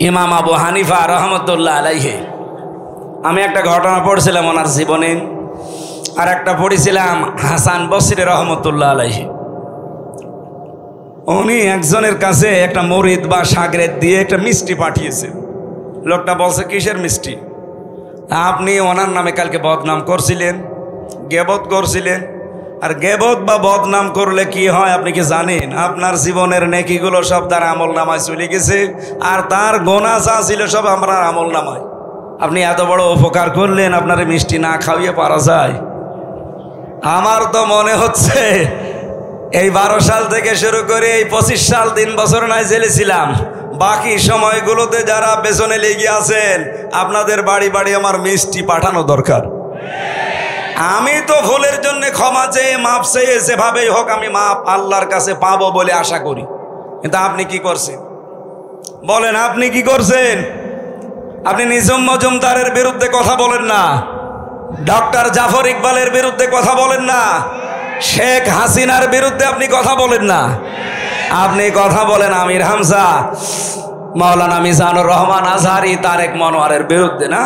ইমাম আবু হানিফা রহমতুল্লাহ আলাইহি। আমি একটা ঘটনা পড়ছিলাম ওনার জীবনে, আর একটা পড়েছিলাম হাসান বসরি রহমতুল্লাহ আলাইহি। উনি একজনের কাছে একটা মুরিদ বা শাগরেদ দিয়ে একটা মিষ্টি পাঠিয়েছেন। লোকটা বলছে, কিসের মিষ্টি? আপনি ওনার নামে কালকে বদনাম করছিলেন, গেবত করছিলেন। আর গেবত বা বদনাম করলে কি হয় আপনি কি জানেন? আপনার জীবনের নেকিগুলো সব তার আমল নামায় চলে গেছে, আর তার গোনা যা ছিল সব আপনার আমল নামায়। আপনি এত বড় উপকার করলেন, আপনার মিষ্টি না খাওয়িয়ে পারা যায়? আমার তো মনে হচ্ছে এই 12 সাল থেকে শুরু করে এই 25 সাল 3 বছর নাই জেলে ছিলাম, বাকি সময়গুলোতে যারা পেছনে লেগে আছেন আপনাদের বাড়ি বাড়ি আমার মিষ্টি পাঠানো দরকার। আমি তো ভুলের জন্য ক্ষমা চেয়ে মাপ চেয়ে যেভাবেই হোক আমি মাপ আল্লাহর কাছে পাবো বলে আশা করি। কিন্তু আপনি কি করছেন বলেন? আপনি কি করছেন? আপনি নিজাম মজুমদারের বিরুদ্ধে কথা বলেন না, ডক্টর জাফর ইকবালের বিরুদ্ধে কথা বলেন না, শেখ হাসিনার বিরুদ্ধে আপনি কথা বলেন না। আপনি কথা বলেন আমির হামজা, মাওলানা মিজানুর রহমান আজহারি, তারেক মনোয়ারের বিরুদ্ধে না?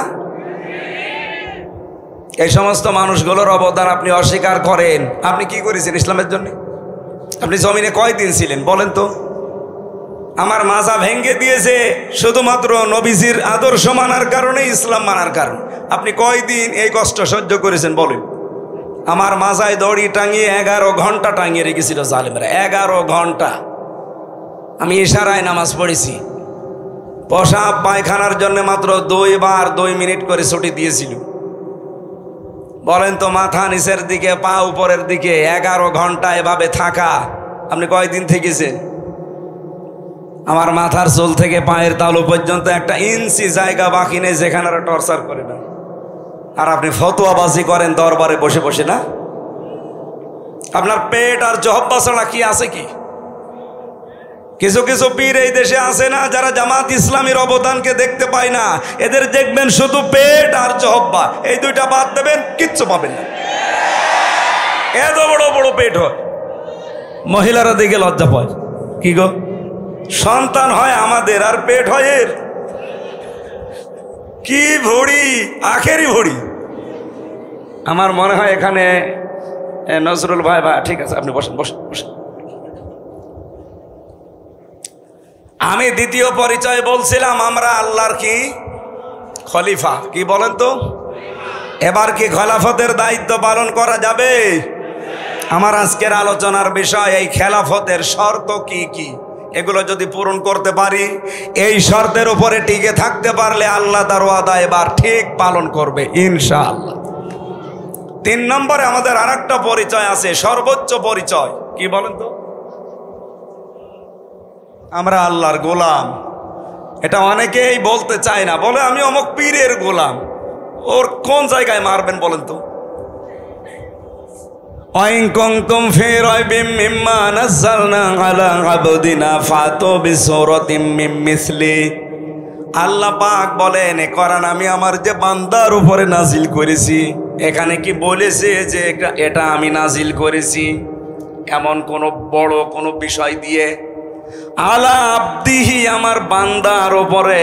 এই সমস্ত মানুষগুলোর অবদান আপনি অস্বীকার করেন। আপনি কি করেছেন ইসলামের জন্য? আপনি জমিনে কয়দিন ছিলেন বলেন তো? আমার মাজা ভেঙ্গে দিয়েছে শুধুমাত্র নবীজির আদর্শ মানার কারণে, ইসলাম মানার কারণ। আপনি কয়দিন এই কষ্ট সহ্য করেছেন বলেন? আমার মাজায় দড়ি টাঙিয়ে 11 ঘন্টা টাঙিয়ে রেখেছিল জালেমরা, 11 ঘন্টা। আমি ইশারায় নামাজ পড়েছি, পেশাব পায়খানার জন্য মাত্র 2 বার 2 মিনিট করে ছুটি দিয়েছিল। বলেন তো, মাথা নিচের দিকে পা উপরের দিকে 11 ঘন্টা এভাবে থাকা আপনি কয়দিন থেকেছেন? আমার মাথার চুল থেকে পায়ের তালু পর্যন্ত 1 ইঞ্চি জায়গা বাকি নেই যেখানে টর্চার করে না। আর আপনি ফতোয়াবাজি করেন দরবারে বসে বসে না? আপনার পেট আর জহব্বা ছাড়া কি আছে কি? কিছু কিছু পীর এই দেশে আছে না, যারা জামাত ইসলামীর অবদানকে দেখতে পায় না। এদের দেখবেন শুধু পেট আর জহব্বা, এই দুইটা বাদ দেবেন কিচ্ছু পাবেন না। এত বড় বড় পেট হয়, মহিলারা দিকে লজ্জা পায়। কি গো, সন্তান হয় আমাদের আর পেট হয় এর? কি ভড়ি, আখেরি ভড়ি। আমার মনে হয় এখানে নজরুল ভাই, ঠিক আছে আপনি বসেন বসেন বসেন। আমি দ্বিতীয় পরিচয় বলছিলাম, আমরা আল্লাহর কি খলিফা। কি বলেন তো? এবার কি খেলাফতের দায়িত্ব পালন করা যাবে? আমার আজকের আলোচনার বিষয় এই খেলাফতের শর্ত কি কি, এগুলো যদি পূরণ করতে পারি, এই শর্তের উপরে টিকে থাকতে পারলে আল্লাহ তার ওয়াদা এবার ঠিক পালন করবে ইনশাআল্লাহ। 3 নম্বরে আমাদের আরেকটা পরিচয় আছে, সর্বোচ্চ পরিচয়। কি বলেন তো? আমরা আল্লাহর গোলাম। এটা অনেকেই বলতে চায় না, বলে আমি অমুক পীরের গোলাম। ওর কোন জায়গায় মারবেন বলেন তো? ওয়াইন কুনতুম ফি রাইবিম মিম্মা নাযালনা আলা আবদিনা ফাতু বিসূরাতিম মিন মিসলি। আল্লাহ পাক বলেন, এ কোরআন আমি আমার যে বান্দার উপরে নাজিল করেছি, এখানে কি বলেছে যে এটা আমি নাজিল করেছি এমন কোন বড় কোন বিষয় দিয়ে? আলা আবদিহি, আমার বান্দার উপরে।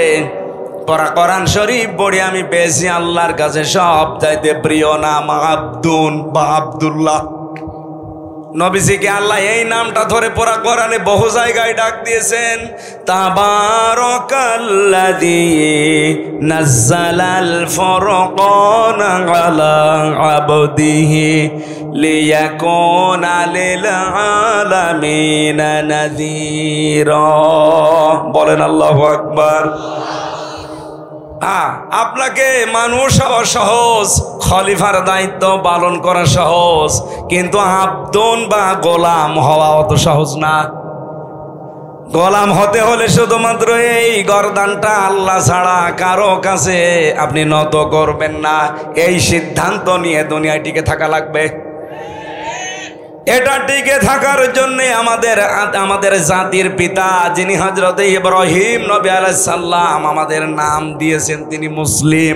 কোরআন শরীফ পড়ে আমি পেয়েছি আল্লাহর কাছে সব চাইতে প্রিয় নাম আব্দুন বা আব্দুল্লাহ। নবীজিকে আল্লাহ এই নামটা ধরে পুরা কোরআনে বহু জায়গায় ডাক দিয়েছেন। তাবারাকাল্লাযী নাযালাল ফুরকানা আলা আবদিহি লিয়াকুনা লিল আলামিনা নাযীরা। বলেন আল্লাহু আকবার। আপনাকে মানুষ হওয়া সহজ, খলিফার দায়িত্ব পালন করা সহজ, কিন্তু আব্দুন বা গোলাম হওয়া অত সহজ না। গোলাম হতে হলে শুধুমাত্র এই গর্দানটা আল্লাহ ছাড়া কারো কাছে আপনি নত করবেন না, এই সিদ্ধান্ত নিয়ে দুনিয়ায় টিকে থাকা লাগবে। এটা টিকে থাকার জন্য আমাদের জাতির পিতা যিনি হযরত ইব্রাহিম নবী আলাইহিস সালাম আমাদের নাম দিয়েছেন, তিনি মুসলিম।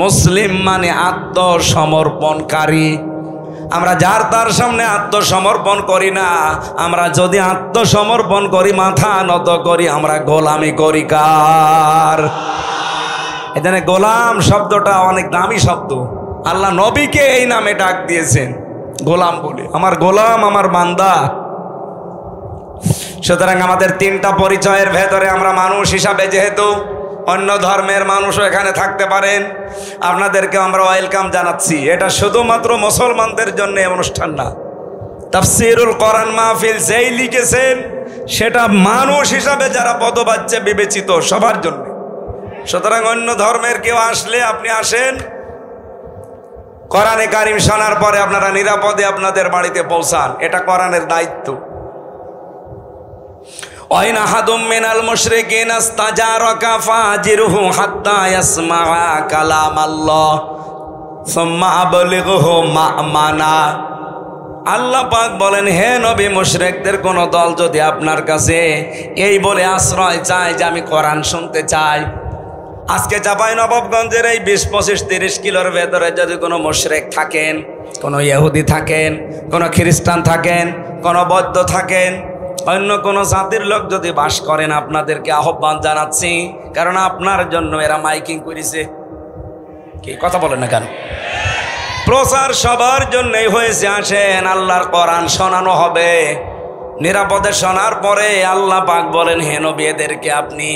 মুসলিম মানে আত্মসমর্পণকারী। আমরা যার তার সামনে আত্মসমর্পণ করি না। আমরা যদি আত্মসমর্পণ করি, মাথা নত করি, আমরা গোলামি করি কার? এখানে গোলাম শব্দটা অনেক দামি শব্দ। আল্লাহ নবীকে এই নামে ডাক দিয়েছেন, গোলাম বলে, আমার গোলাম, আমার বান্দা। সুতরাং আমাদের তিনটা পরিচয়ের ভেতরে আমরা মানুষ হিসাবে, যেহেতু অন্য ধর্মের মানুষও এখানে থাকতে পারেন, আপনাদেরকে আমরা ওয়েলকাম জানাচ্ছি। এটা শুধুমাত্র মুসলমানদের জন্য অনুষ্ঠান না। তাফসীরুল কোরআন মাহফিল যেই লিখেছেন সেটা মানুষ হিসাবে যারা পদবাচ্য বিবেচিত সবার জন্য। সুতরাং অন্য ধর্মের কেউ আসলে আপনি আসেন, কোরআনে কারিম শোনার পরে আপনারা নিরাপদে আপনাদের বাড়িতে পৌঁছান, এটা কোরআনের দায়িত্ব। ওয়াইন আহাদুম মিনাল মুশরিকিনা ইস্তাজারাকা ফাজিরহু হাত্তা ইয়াসমাআ কালামাল্লাহ সুম্মা আবলিগহু মা'মানা। আল্লাহ পাক বলেন, হে নবী, মুশরিকদের কোন দল যদি আপনার কাছে এই বলে আশ্রয় চায় যে আমি কোরআন শুনতে চাই, আজকে চাঁপাইনবাবগঞ্জের এই 20-25-30 কিলোর ভেতরে যদি কোনো মুশরিক থাকেন, কোনো ইহুদি থাকেন, কোনো খ্রিস্টান থাকেন, কোনো বৌদ্ধ থাকেন, অন্য কোনো জাতির লোক যদি বাস করেন, আপনাদেরকে আহ্বান জানাচ্ছি, কারণ আপনার জন্য এরা মাইকিং করেছে। কি কথা বলেন না কেন? প্রচার সবার জন্যই হয়েছে। আসেন, আল্লাহর কোরআন শোনানো হবে। নিরাপদে শোনার পরে আল্লাহ পাক বলেন, হে নবী, এদেরকে আপনি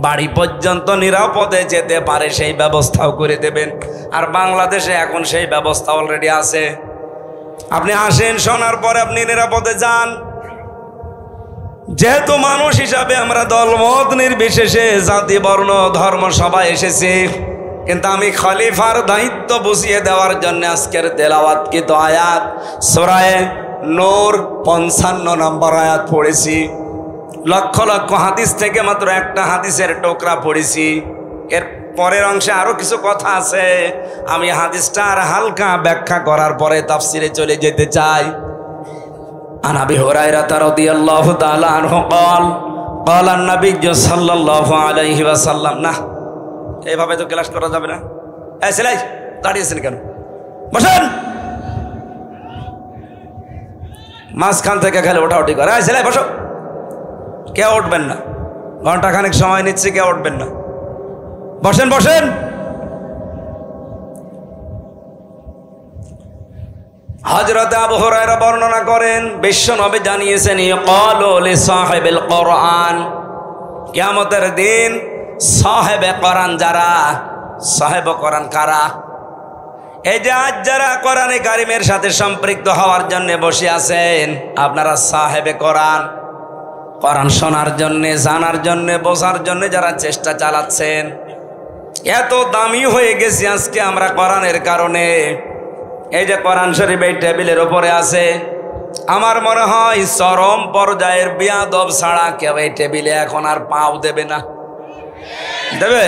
বাড়ি পর্যন্ত নিরাপদে যেতে পারে সেই ব্যবস্থাও করে দেবেন। আর বাংলাদেশে এখন সেই ব্যবস্থা অলরেডি আছে। আপনি আসেন, শোনার পরে আপনি নিরাপদে যান। যেহেতু মানুষ হিসাবে আমরা দলমত নির্বিশেষে, জাতি, বর্ণ, ধর্ম সবাই এসেছি, কিন্তু আমি খলিফার দায়িত্ব বুঝিয়ে দেওয়ার জন্য আজকের তেলাওয়াতকৃত আয়াত সূরা নূর 55 নম্বর আয়াত পড়েছি। লক্ষ লক্ষ হাদিস থেকে মাত্র একটা হাদিসের টুকরা পড়েছি। এর পরের অংশে আরো কিছু কথা আছে, আমি হাদিসটার হালকা ব্যাখ্যা করার পরে তাফসিরে চলে যেতে চাই। আন আবি হুরায়রা রাদিয়াল্লাহু তাআলা আনহু قال قال النبي صلى الله عليه وسلم। না, এইভাবে তো ক্লাস করা যাবে না। এই ছেলে, দাঁড়িয়েছেন কেন? বসেন। মাঝখান থেকে খেলে ওঠাউঠি করে। এই ছেলে, বসো। কেউ উঠবেন না, ঘন্টাখানেক সময় নিচ্ছে, কেউ উঠবেন না। বসেন বসেন। হযরত আবু হুরায়রা বর্ণনা করেন, বিশ্ব নবী জানিয়েছেন, ইয়াকালু লিসাহিবিল কোরআন, কিয়ামতের দিন সাহেবে কোরআন যারা, সাহেব কোরআন কারা? এই যে আজ যারা কোরআনে কারিমের সাথে সম্পৃক্ত হওয়ার জন্য বসে আছেন, আপনারা সাহেবে কোরআন, কোরআন শোনার জন্যে, জানার জন্যে, বোঝার জন্যে যারা চেষ্টা চালাচ্ছেন। এত দামি হয়ে গেছি আজকে আমরা কোরআনের কারণে। এই যে কোরআন শরীফ এই টেবিলের উপরে আছে, আমার মনে হয় চরম পর্যায়ের বিয়াদব ছাড়া কেউ এই টেবিলে এখন আর পাও দেবে না। দেবে?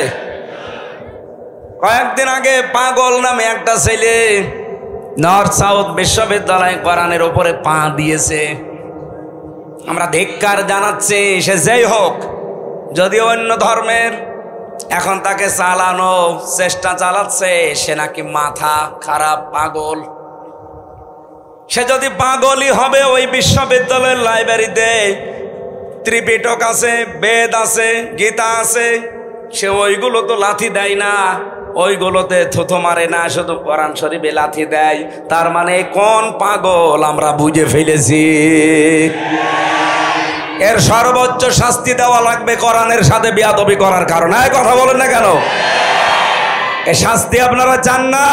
কয়েকদিন আগে পাগল নামে একটা ছেলে নর্থ সাউথ বিশ্ববিদ্যালয় কোরআনের উপরে পা দিয়েছে। আমরা ধিক্কার জানাচ্ছি, সে যেই হোক, যদিও অন্য ধর্মের, এখন তাকে চালানো চেষ্টা চালাচ্ছে সে নাকি মাথা খারাপ, পাগল। সে যদি পাগলই হবে, ওই বিশ্ববিদ্যালয়ের লাইব্রেরিতে ত্রিপিটক আছে, বেদ আছে, গীতা আছে, সে ওইগুলো তো লাথি দেয় না, ওইগুলোতে থুথু মারে না, শুধু কোরআন শরীফে লাথি দেয়। তার মানে কোন পাগল আমরা বুঝে ফেলেছি। এর সর্বোচ্চ শাস্তি দেওয়া লাগবে কোরআনের সাথে বিয়াদবি করার কারণে। কথা বলেন না কেন? এই শাস্তি আপনারা চান না?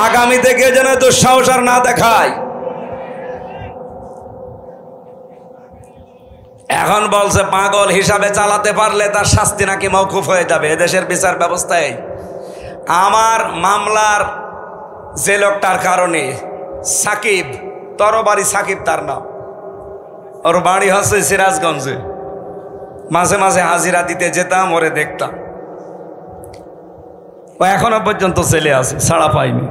আগামী থেকে যেন দুঃসাহস আর না দেখায়। এখন বলছে পাগল হিসাবে চালাতে পারলে তার শাস্তি নাকি মওকুফ হয়ে যাবে। এদেশের বিচার ব্যবস্থায় আমার মামলার যে লোকটার কারণে, সাকিব, তরবারি সাকিব তার নাম, ওর বাড়ি হচ্ছে সিরাজগঞ্জে। মাঝে মাঝে হাজিরা দিতে যেতাম, ওরে দেখতাম। ও এখনো পর্যন্ত ছেলে আছে, ছাড়া পাইনি।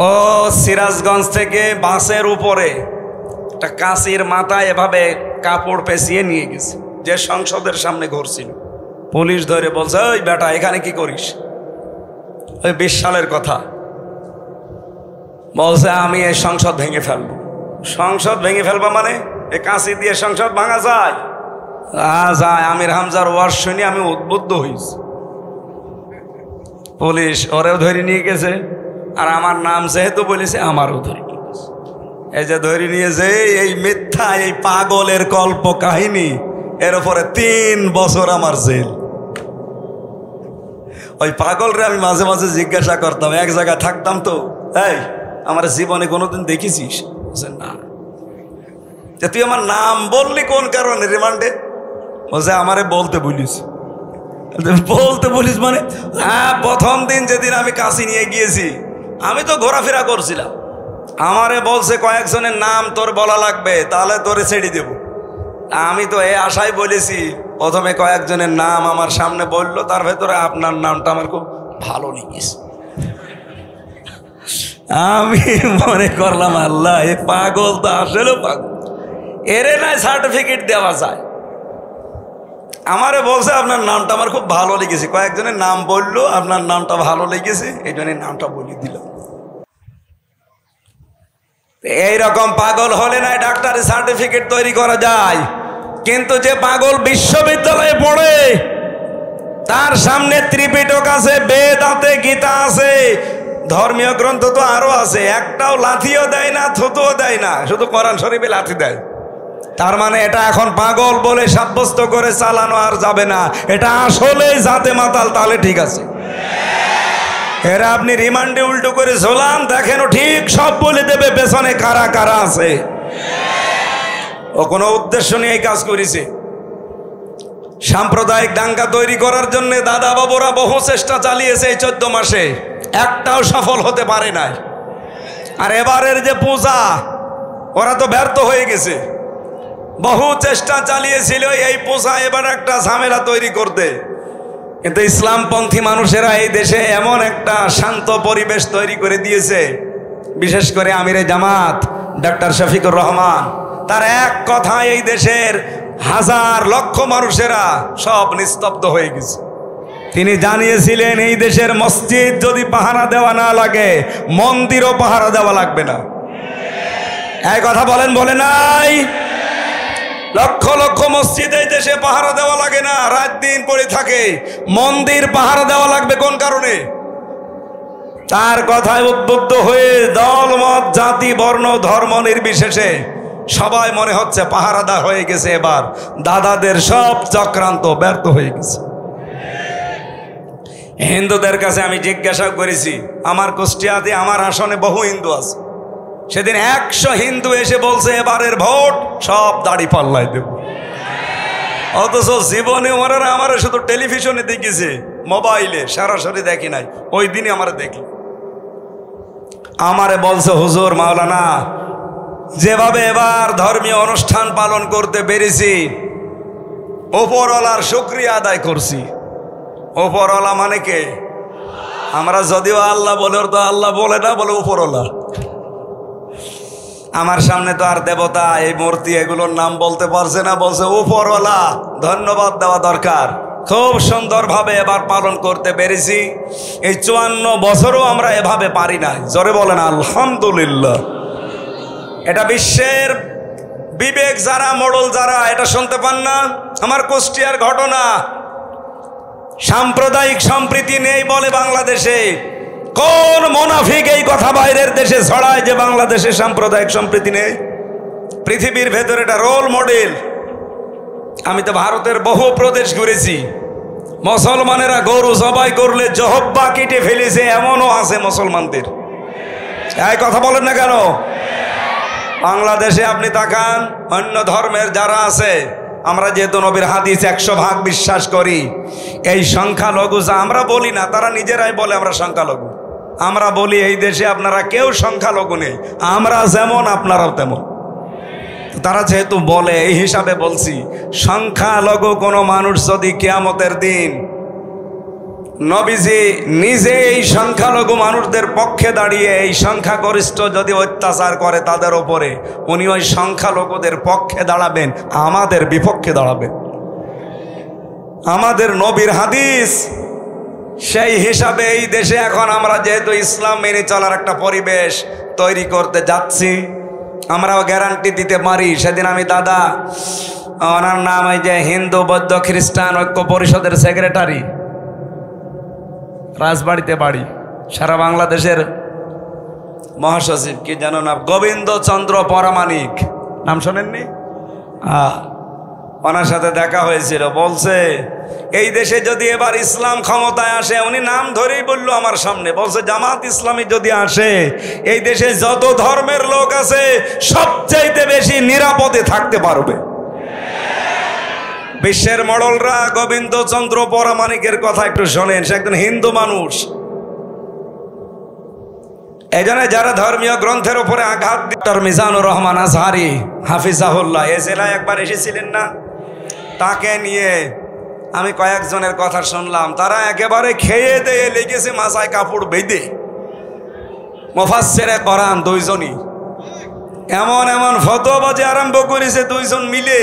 ও সিরাজগঞ্জ থেকে বাসের উপরে একটা কাঁচির মাথায় এভাবে কাপড় পেঁচিয়ে নিয়ে গেছে, যে সংসদের সামনে ঘুরছিল। পুলিশ ধরে বলছে, ওই বেটা এখানে কি করিস? ওই 20 সালের কথা। বলছে আমি এই সংসদ ভেঙে ফেলবো। সংসদ ভেঙে ফেলবো মানে এ কাঁচি দিয়ে সংসদ ভাঙা যায়? যায়। আমির হামজার ওয়াজ শুনে আমি উদ্বুদ্ধ হয়েছি। পুলিশ ওরেও ধরে নিয়ে গেছে, আর আমার নাম যেহেতু বলেছে আমারও ধরে নিয়ে গেছে। এই যে ধরে নিয়েছে, এই মিথ্যা, এই পাগলের কল্প কাহিনী, এর উপরে 3 বছর আমার জেল। ওই পাগলরে আমি মাঝে মাঝে জিজ্ঞাসা করতাম, এক জায়গায় থাকতাম তো, এই আমার জীবনে কোনোদিন দেখেছিস? না। তুই আমার নাম বললি কোন কারণে রিমান্ডে? বলছে আমারে বলতে বলিস। বলতে বলিস মানে? হ্যাঁ, প্রথম দিন যেদিন আমি কাশি নিয়ে গিয়েছি, আমি তো ঘোরাফেরা করছিলাম, আমারে বলছে কয়েকজনের নাম তোর বলা লাগবে, তাহলে তোরে ছেড়ে দেব। আমি তো এই আশায় বলেছি। প্রথমে কয়েকজনের নাম আমার সামনে বললো, তার ভেতরে আপনার নামটা আমার খুব ভালো লেগেছে। আমি মনে করলাম আল্লাহ, এ পাগল তো আসলে পাগল, এরে নাই সার্টিফিকেট দেওয়া যায়। আমারে বলছে আপনার নামটা আমার খুব ভালো লেগেছে, কয়েকজনের নাম বললো, আপনার নামটা ভালো লেগেছে, এই জন্য নামটা বলে দিলাম। এইরকম পাগল হলে না ডাক্তারি সার্টিফিকেট তৈরি করা যায়, কিন্তু যে পাগল বিশ্ববিদ্যালয়ে পড়ে, তার সামনে ত্রিপিটক আছে, বেদ আছে, গীতা আছে, ধর্মীয় গ্রন্থ তো আরো আছে, একটাও লাথিও দেয় না, থুতুও দেয় না, শুধু কোরআন শরীফে লাথি দেয়। তার মানে এটা এখন পাগল বলে সাব্যস্ত করে চালানো আর যাবে না, এটা আসলে জাতে মাতাল, তাহলে ঠিক আছে। এরা আপনি রিমান্ডে উল্টো করে ঝোলান, দেখেন ও ঠিক সব বলে দেবে পেছনে কারা কারা আছে। ও কোনো উদ্দেশ্য নিয়ে এই কাজ করেছে। সাম্প্রদায়িক দাঙ্গা তৈরি করার জন্য দাদা বাবুরা বহু চেষ্টা চালিয়েছে এই 14 মাসে, একটাও সফল হতে পারে নাই। আর এবারের যে পূজা, ওরা তো ব্যর্থ হয়ে গেছে। বহু চেষ্টা চালিয়েছিল এই পূজা এবার একটা ঝামেলা তৈরি করতে, কিন্তু ইসলামপন্থী মানুষেরা এই দেশে এমন একটা শান্ত পরিবেশ তৈরি করে দিয়েছে। বিশেষ করে আমিরে জামাত ডক্টর শফিকুর রহমান, তার এক কথায় এই দেশের হাজার লক্ষ মানুষেরা সব নিস্তব্ধ হয়ে গেছে। তিনি জানিয়েছিলেন এই দেশের মসজিদ যদি পাহারা দেওয়া না লাগে, মন্দিরও পাহারা দেওয়া লাগবে না। এই কথা বলেন, বলে নাই? লক্ষ লক্ষ মসজিদ এই দেশে পাহারা দেওয়া লাগে না, রাত দিন পড়ে থাকে। মন্দির পাহারা দেওয়া লাগবে কোন কারণে? তার কথায় উদ্বুদ্ধ হয়ে দল মত জাতি বর্ণ ধর্ম নির্বিশেষে সবাই মনে হচ্ছে পাহারাদার হয়ে গেছে। এবার দাদাদের সব চক্রান্ত ব্যর্থ হয়ে গেছে। হিন্দুদের কাছে আমি জিজ্ঞাসা করেছি, আমার কুষ্টিয়াতে আমার আসনে বহু হিন্দু আছে, সেদিন 100 হিন্দু এসে বলছে এবারের ভোট সব দাড়ি পাল্লাই দেব। অথচ জীবনে ওরা আমার শুধু টেলিভিশনে দেখেছে, মোবাইলে সরাসরি দেখি নাই। ওই দিনই আমার দেখি, আমারে বলছে হুজুর মাওলানা, যেভাবে এবার ধর্মীয় অনুষ্ঠান পালন করতে পেরেছি, ওপরওয়ালার শুকরিয়া আদায় করছি। ওপরওয়ালা মানে কে? আমরা যদিও আল্লাহ বলে, তো আল্লাহ বলে না, বলে উপরওয়ালা। আমার সামনে তো আর দেবতা, এই মূর্তি, এগুলোর নাম বলতে পারছে না, বলছে উপরওয়ালা, ধন্যবাদ দেওয়া দরকার। খুব সুন্দরভাবে এবার পালন করতে পেরেছি। এই 54 বছরও আমরা এভাবে পারি না। জোরে বলেন আলহামদুলিল্লাহ। এটা বিশ্বের বিবেক যারা, মোড়ল যারা, এটা শুনতে পান না? আমার কুষ্টিয়ার ঘটনা। সাম্প্রদায়িক সম্প্রীতি নেই বলে বাংলাদেশে। কোন মুনাফিক এই কথা বাইরের দেশে ছড়ায় যে বাংলাদেশে সাম্প্রদায়িক সম্প্রীতি নেই? পৃথিবীর ভেতরে এটা রোল মডেল। আমি তো ভারতের বহু প্রদেশ ঘুরেছি, মুসলমানেরা গরু জবাই করলে জহব্বা কেটে ফেলেছে, এমনও আছে মুসলমানদের। এই কথা বলেন না কেন? বাংলাদেশে আপনি তাকান, অন্য ধর্মের যারা আছে, আমরা যেহেতু নবীর হাদিস 100% বিশ্বাস করি, এই সংখ্যালঘু যা আমরা বলি না, তারা নিজেরাই বলে আমরা সংখ্যালঘু। আমরা বলি এই দেশে আপনারা কেউ সংখ্যালঘু নেই, আমরা যেমন আপনারাও তেমন। তারা যেহেতু বলে, এই হিসাবে বলছি, সংখ্যালঘু কোনো মানুষ যদি কিয়ামতের দিন নবীজি নিজে এই সংখ্যালঘু মানুষদের পক্ষে দাঁড়িয়ে এই সংখ্যাগরিষ্ঠ যদি অত্যাচার করে তাদের ওপরে, উনি ওই সংখ্যালঘুদের পক্ষে দাঁড়াবেন, আমাদের বিপক্ষে দাঁড়াবেন। আমাদের নবীর হাদিস সেই হিসাবে এই দেশে এখন আমরা যেহেতু ইসলাম মেনে চলার একটা পরিবেশ তৈরি করতে যাচ্ছি। আমরাও গ্যারান্টি দিতে পারি। সেদিন আমি দাদা, ওনার নাম ওই যে হিন্দু বৌদ্ধ খ্রিস্টান ঐক্য পরিষদের সেক্রেটারি, রাজবাড়িতে বাড়ি, সারা বাংলাদেশের মহাসচিব, কি জানো না, গোবিন্দ চন্দ্র পরামানিক, নাম শোনেননি? ওনার সাথে দেখা হয়েছিল। বলছে এই দেশে যদি এবার ইসলাম ক্ষমতায় আসে, উনি নাম ধরেই বললো আমার সামনে, বলছে জামাত ইসলামী যদি আসে, এই দেশে যত ধর্মের লোক আছে সবচাইতে বেশি নিরাপদে থাকতে পারবে। বিশ্বের মডলরা গোবিন্দ চন্দ্র পরামানিকের কথা একটু শোনেন, সে একজন হিন্দু মানুষ। এই জন্য যারা ধর্মীয় গ্রন্থের উপরে আঘাত, ডক্টর মিজানুর রহমান আজহারি হাফিজাহুল্লাহ এ জেলায় একবার এসেছিলেন না, তাকে নিয়ে আমি কয়েকজনের কথা শুনলাম। তারা একেবারে খেয়ে দিয়ে লেগেছে মাথায় কাপড় বেঁধে, মুফাসসিরে কোরআন দুইজনই এমন এমন ফতোয়াবাজি আরম্ভ করেছে দুইজন মিলে।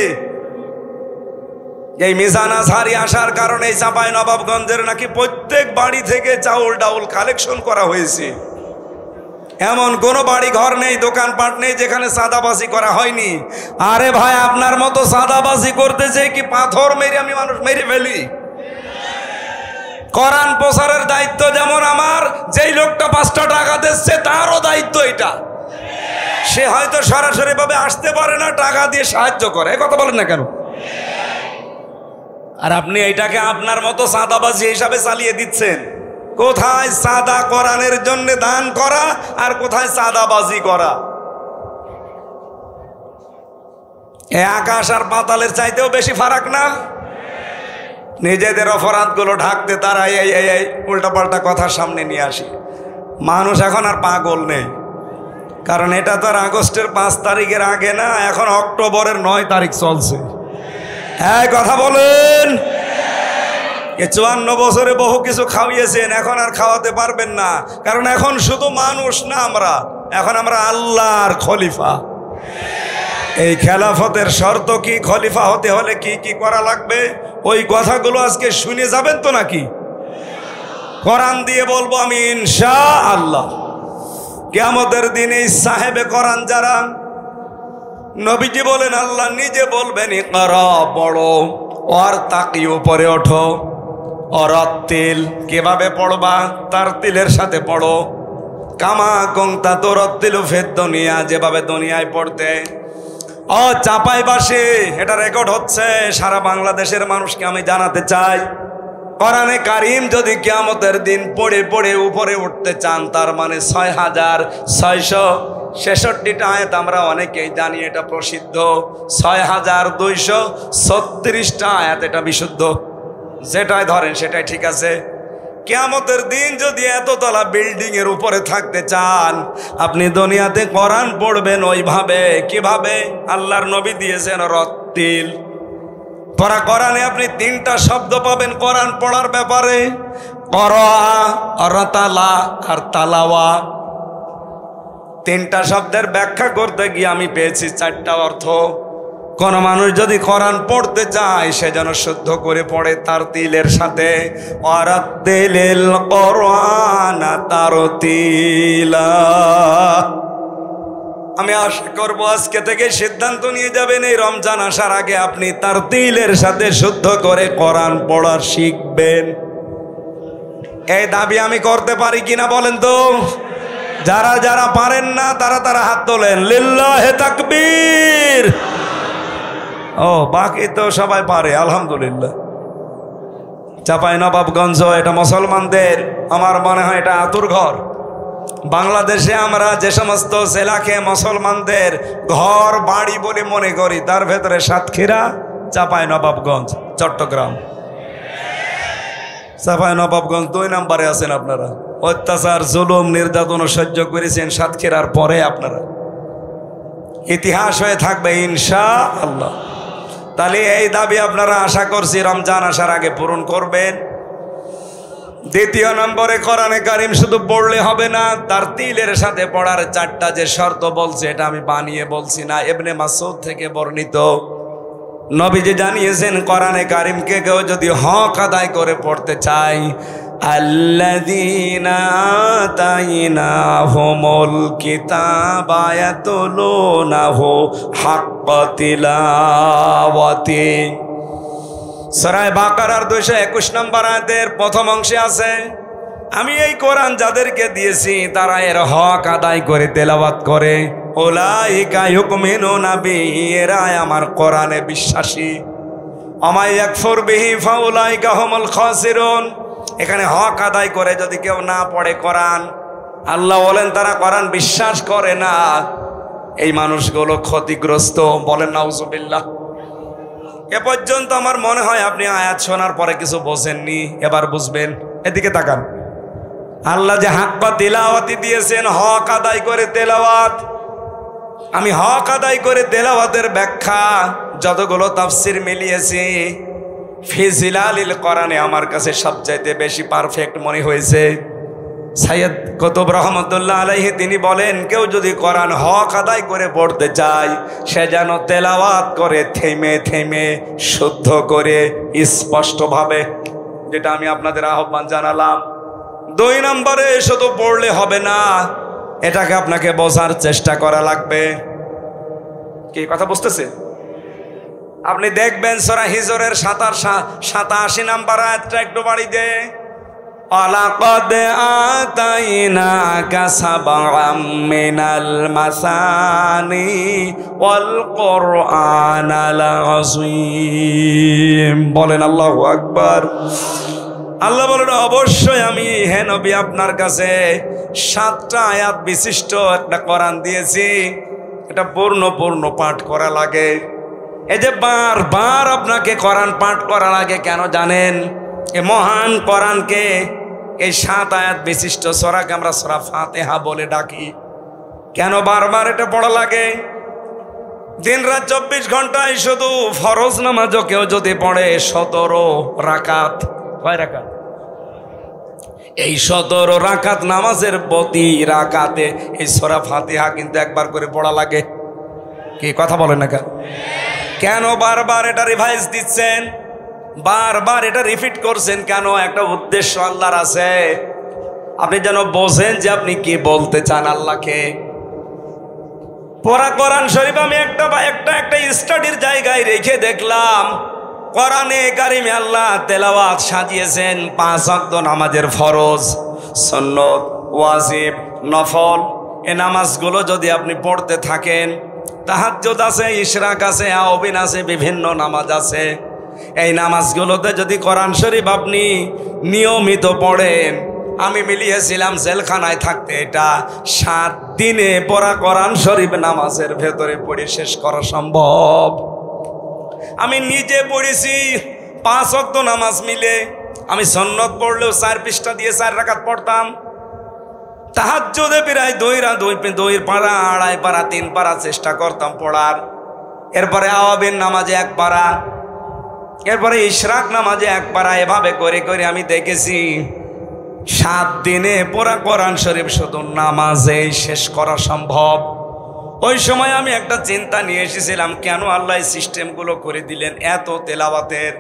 এই মিজান আজহারি আসার কারণে চাঁপাইনবাবগঞ্জের নাকি প্রত্যেক বাড়ি থেকে চাউল ডাউল কালেকশন করা হয়েছে। এমন কোনো বাড়ি ঘর নেই, দোকানপাট নেই যেখানে চাঁদাবাজি করা হয়নি। আরে ভাই, আপনার মতো চাঁদাবাজি করতেছে কি পাথর মেরে আমি মানুষ মেরে ফেলি? কোরআন প্রচারের দায়িত্ব যেমন আমার, যেই লোকটা 5টা টাকা দিচ্ছে তারও দায়িত্ব এটা। সে হয়তো সরাসরি ভাবে আসতে পারে না, টাকা দিয়ে সাহায্য করে, এই কথা বলেন না কেন? আর আপনি এইটাকে আপনার মতো চাঁদাবাজি হিসাবে চালিয়ে দিচ্ছেন। কোথায় চাঁদা কোরআনের জন্য দান করা আর কোথায় চাঁদাবাজি করা? এ আকাশ আর পাতালের চাইতেও বেশি ফারাক না? নিজেদের অপরাধগুলো ঢাকতে তারা এই উল্টাপাল্টা কথা সামনে নিয়ে আসে। মানুষ এখন আর পাগল নেই, কারণ এটা তো আর আগস্টের 5 তারিখের আগে না, এখন অক্টোবরের 9 তারিখ চলছে। এই কথা বলেন, 54 বছরে বহু কিছু খাওয়িয়েছেন, এখন আর খাওয়াতে পারবেন না, কারণ এখন শুধু মানুষ না, এখন আমরা আল্লাহর খলিফা। এই খেলাফতের শর্ত কি? খলিফা হতে হলে কি কি করা লাগবে, ওই কথাগুলো আজকে শুনে যাবেন তো নাকি? কোরআন দিয়ে বলবো আমি ইনশাআল্লাহ। কিয়ামতের দিনে সাহেবে কোরআন যারা, নবীজি বলেন, আল্লাহ নিজে বলবেন ইকরা, পড়ো, আর তাকি, উপরে ওঠো, অরত্তিল, কিভাবে পড়বা? তার তিলের সাথে পড়ো, কামা কংতা তো রত্তিল ফের দুনিয়া, যেভাবে দুনিয়ায় পড়তে। ও চাঁপাইবাসী, এটা রেকর্ড হচ্ছে, সারা বাংলাদেশের মানুষকে আমি জানাতে চাই, কোরআনে কারিম যদি কিয়ামতের দিন পড়ে পড়ে উপরে উঠতে চান, তার মানে 6666টা আয়াত আমরা অনেকেই জানি, এটা প্রসিদ্ধ। 6236টা আয়াত, এটা বিশুদ্ধ। যেটাই ধরেন সেটাই ঠিক আছে। কিয়ামতের দিন যদি এততলা বিল্ডিং এর উপরে থাকতে চান, আপনি দুনিয়াতে কোরআন পড়বেন ওইভাবে। কিভাবে? আল্লাহর নবী দিয়েছেন রত্তিল। পড়া কোরআনে আপনি 3টা শব্দ পাবেন কোরআন পড়ার ব্যাপারে, করা, রতালা আর তালাওয়া। 3টা শব্দের ব্যাখ্যা করতে গিয়ে আমি পেয়েছি 4টা অর্থ। কোন মানুষ যদি কোরআন পড়তে চায়, সে যেন শুদ্ধ করে পড়ে তার তিলের সাথে। ওয়ারাতিলিল কোরআনা তারতিলা। আমি আশা করব আজকে থেকে সিদ্ধান্ত নিয়ে যাবেন, এই রমজান আসার আগে আপনি তার তিলের সাথে শুদ্ধ করে কোরআন পড়া শিখবেন। এই দাবি আমি করতে পারি কিনা বলেন তো? যারা যারা পারেন না তারা হাত তোলেন। লিল্লাহে তাকবীর। ও, বাকি তো সবাই পারে, আলহামদুলিল্লাহ। চাঁপাইনবাবগঞ্জ এটা মুসলমানদের, আমার মনে হয় এটা আতুর ঘর। বাংলাদেশে আমরা যে সমস্ত জেলাকে মুসলমানদের ঘর বাড়ি বলে মনে করি, তার ভেতরে সাতক্ষীরা, চাঁপাইনবাবগঞ্জ, চট্টগ্রাম। চাঁপাইনবাবগঞ্জ 2 নম্বরে আছেন আপনারা। অত্যাচার, জুলুম, নির্যাতন সহ্য করেছেন সাতক্ষীরার পরে আপনারা। ইতিহাস হয়ে থাকবে ইনশাআল্লাহ। তাহলে এই দাবি আপনারা আশা করছি রমজান আসার আগে পূরণ করবেন। দ্বিতীয় নম্বরে, কোরআনে কারিম শুধু পড়লে হবে না, তার তিলের সাথে পড়ার 4টা যে শর্ত বলছে, এটা আমি বানিয়ে বলছি না, ইবনে মাসউদ থেকে বর্ণিত। নবীজি জানিয়েছেন, কোরআনে কারিমকে কেউ যদি হক আদায় করে পড়তে চায়, আল্লাযীনা আতাইনাহুমুল কিতাবা ইয়াতলুনাহু হাক্কা তিলাওয়াতি। সূরা বাকারার 221 নম্বর আয়াতের প্রথম অংশে আছে, আমি এই কোরআন যাদেরকে দিয়েছি তারা এর হক আদায় করে তেলাওয়াত করে। উলাইকা ইউমিনুনা বিহি, এরা আমার কোরআনে বিশ্বাসী। ওয়া ইয়াকফুর বিহি ফাউলাইকা হুমুল খাসিরুন। এখানে হক আদায় করে যদি কেউ না পড়ে কোরআন, আল্লাহ বলেন তারা কোরআন বিশ্বাস করে না, এই মানুষগুলো ক্ষতিগ্রস্ত। বলেন নাউজুবিল্লাহ। এ পর্যন্ত আমার মনে হয় আপনি আয়াত শোনার পরে কিছু বোঝেননি, এবার বুঝবেন। এদিকে তাকান। আল্লাহ যে হাক্কা তিলাওয়াতি দিয়েছেন, হক আদায় করে তেলাওয়াত। আমি হক আদায় করে তেলাওয়াতের ব্যাখ্যা যতগুলো তাফসির মিলিয়েছি, ফি জিলালিল কোরআনে আমার কাছে সবচাইতে বেশি পারফেক্ট মনে হয়েছে। সাইয়্যিদ কুতুব রহমতুল্লাহ আলাইহি তিনি বলেন, কেউ যদি কোরআন হক আদায় করে পড়তে চায়, সে যেন তেলাওয়াত করে থেমে থেমে শুদ্ধ করে স্পষ্টভাবে, যেটা আমি আপনাদের আহ্বান জানালাম। 2 নম্বরে শুধু পড়লে হবে না, এটাকে আপনাকে বোঝার চেষ্টা করা লাগবে। কি কথা বুঝতেছে? আপনি দেখবেন সূরা হিজরের 87 নম্বর আয়াতটা একটু বাড়ি দে। ওয়ালাকাদ আতাইনাকা সাবআম মিনাল মাসানি ওয়াল কুরআনাল আযীম। বলেন আল্লাহু আকবার। আল্লাহ বলেন, অবশ্যই আমি হে নবী আপনার কাছে 7টা আয়াত বিশিষ্ট একটা কোরআন দিয়েছি। এটা পূর্ণ পাঠ করা লাগে। এই যে বারবার আপনাকে কোরআন পাঠ করা লাগে কেন জানেন? এই মহান কোরআনকে, এই 7 আয়াত বিশিষ্ট সূরাকে আমরা সূরা ফাতিহা বলে ডাকি। কেন বারবার এটা পড়া লাগে? দিন রাত 24 ঘন্টায় শুধু ফরজ নামাজও কেউ যদি পড়ে 17 রাকাত, কয় রাকাত? এই 17 রাকাত নামাজের প্রতি রাকাতে এই সূরা ফাতিহা কিন্তু একবার করে পড়া লাগে। কি কথা বলেন না কেন? কেন বারবার এটা রিভাইজ দিচ্ছেন, বারবার এটা রিপিট করছেন কেন? একটা উদ্দেশ্য আল্লাহর আছে, আপনি যেন বোঝেন যে আপনি কি বলতে চান আল্লাহকে। পড়া কোরআন শরীফ আমি একটা স্টাডির জায়গায় রেখে দেখলাম, কোরআনে কারিমে আল্লাহ তেলাওয়াত সাজিয়েছেন 5 ওয়াক্ত নামাজের ফরজ, সুন্নত, ওয়াজিব, নফল। এই নামাজগুলো যদি আপনি পড়তে থাকেন, তাহাজ্জুদ আছে, ইশরাক আছে, আওবিন আছে, বিভিন্ন নামাজ আছে। এই নামাজগুলোতে যদি কোরআন শরীফ আপনি নিয়মিত পড়েন, আমি মিলিয়েছিলাম জেলখানায় থাকতে এটা 7 দিনে পড়া কোরআন শরীফ নামাজের ভেতরে পড়ে শেষ করা সম্ভব। আমি নিজে পড়েছি 5 ওয়াক্ত নামাজ মিলে। আমি সুন্নত পড়লেও 4 পৃষ্ঠা দিয়ে 4 রাকাত পড়তাম। তাহাজ্জুদে প্রায় 2 পারা, 2.5 পারা, 3 পারা চেষ্টা করতাম পড়ার। এরপরে আওয়াবিন নামাজে 1 পারা, এরপরে ইশরাক নামাজে 1 পারা। এভাবে করে করে আমি দেখেছি 7 দিনে পড়া কোরআন শরীফ শুধু নামাজেই শেষ করা সম্ভব। ওই সময় আমি একটা চিন্তা নিয়ে এসেছিলাম, কেন আল্লাহ এই সিস্টেমগুলো করে দিলেন এত তেলাওয়াতের।